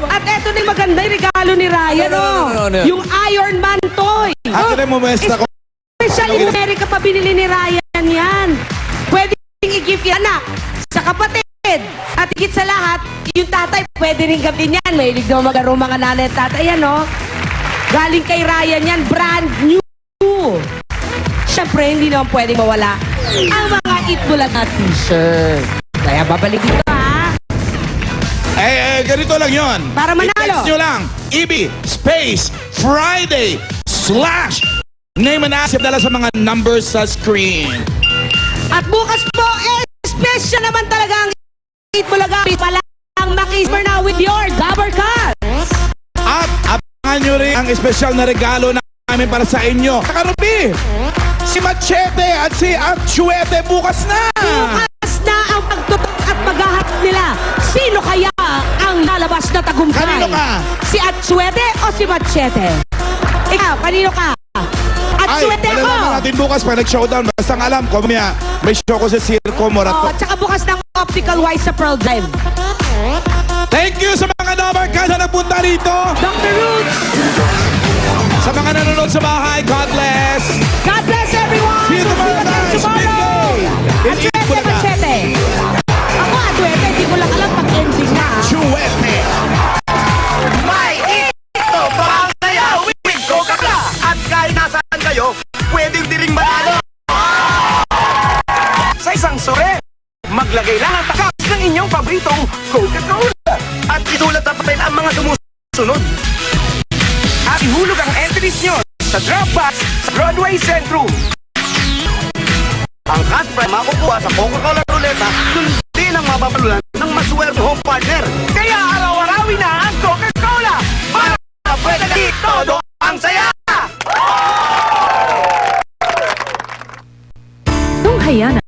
At eto na yung maganda yung regalo ni Ryan, No. Yung Iron Man toy. Akin mo mesta ko. Special in America pa binili ni Ryan yan. Pwede i-gift yan anak sa kapatid. At higit sa lahat, yung tatay pwede rin gawin yan. Mahilig daw maglaro mga nanay at tatay yan, Galing kay Ryan yan, brand new. Siyempre, hindi naman pwedeng mawala ang mga Itbulaga t-shirt. Kaya babalik dito, Ganito lang yon. Para manalo. I-text nyo lang, EB space Friday / name and ask dala sa mga numbers sa screen. At bukas po, special naman talaga ang Itbulaga. Palang makisper na with your Dabber Cards. At abangan nyo rin ang espesyal na regalo namin para sa inyo. Karupi, si Machete at si Actuete bukas na. Bukas na ang pagtutok at paghahat nila. Sino kaya ang lalabas na tagumpay? Kanino ka? Si Atsuete o si Machete? Ikaw, kanino ka? Atsuete ako! Malalaman natin bukas pag nag-showdown. Basta ang alam ko, may show ko sa Circo Morato. Tsaka bukas ng Optical Wise sa Pearl Drive. Thank you sa mga Dabber Cards na nagpunta rito. Dr. Roots! Sa mga nanonood sa bahay, God bless. God bless everyone! See you tomorrow night. Atsuete, Machete! Ako, Atsuete, hindi ko lang alam pag-ending na. Chuete! May ito pa ang sayaw with Coca-Cola. At kahit nasaan kayo, pwedeng diring manalo. Sa isang sore, maglagay lang ang takas ng inyong paboritong Coca-Cola. At isulat sa papel ang mga sumusunod. At ihulog ang entries nyo sa drop box sa Broadway Centrum. Ang cash prize makukuha sa Coca-Cola Ruleta, kundi ang mababalunan ng maswerte home partner. Kaya araw-arawin na ang Coca-Cola para pwede na todo ang saya! Tunghaya na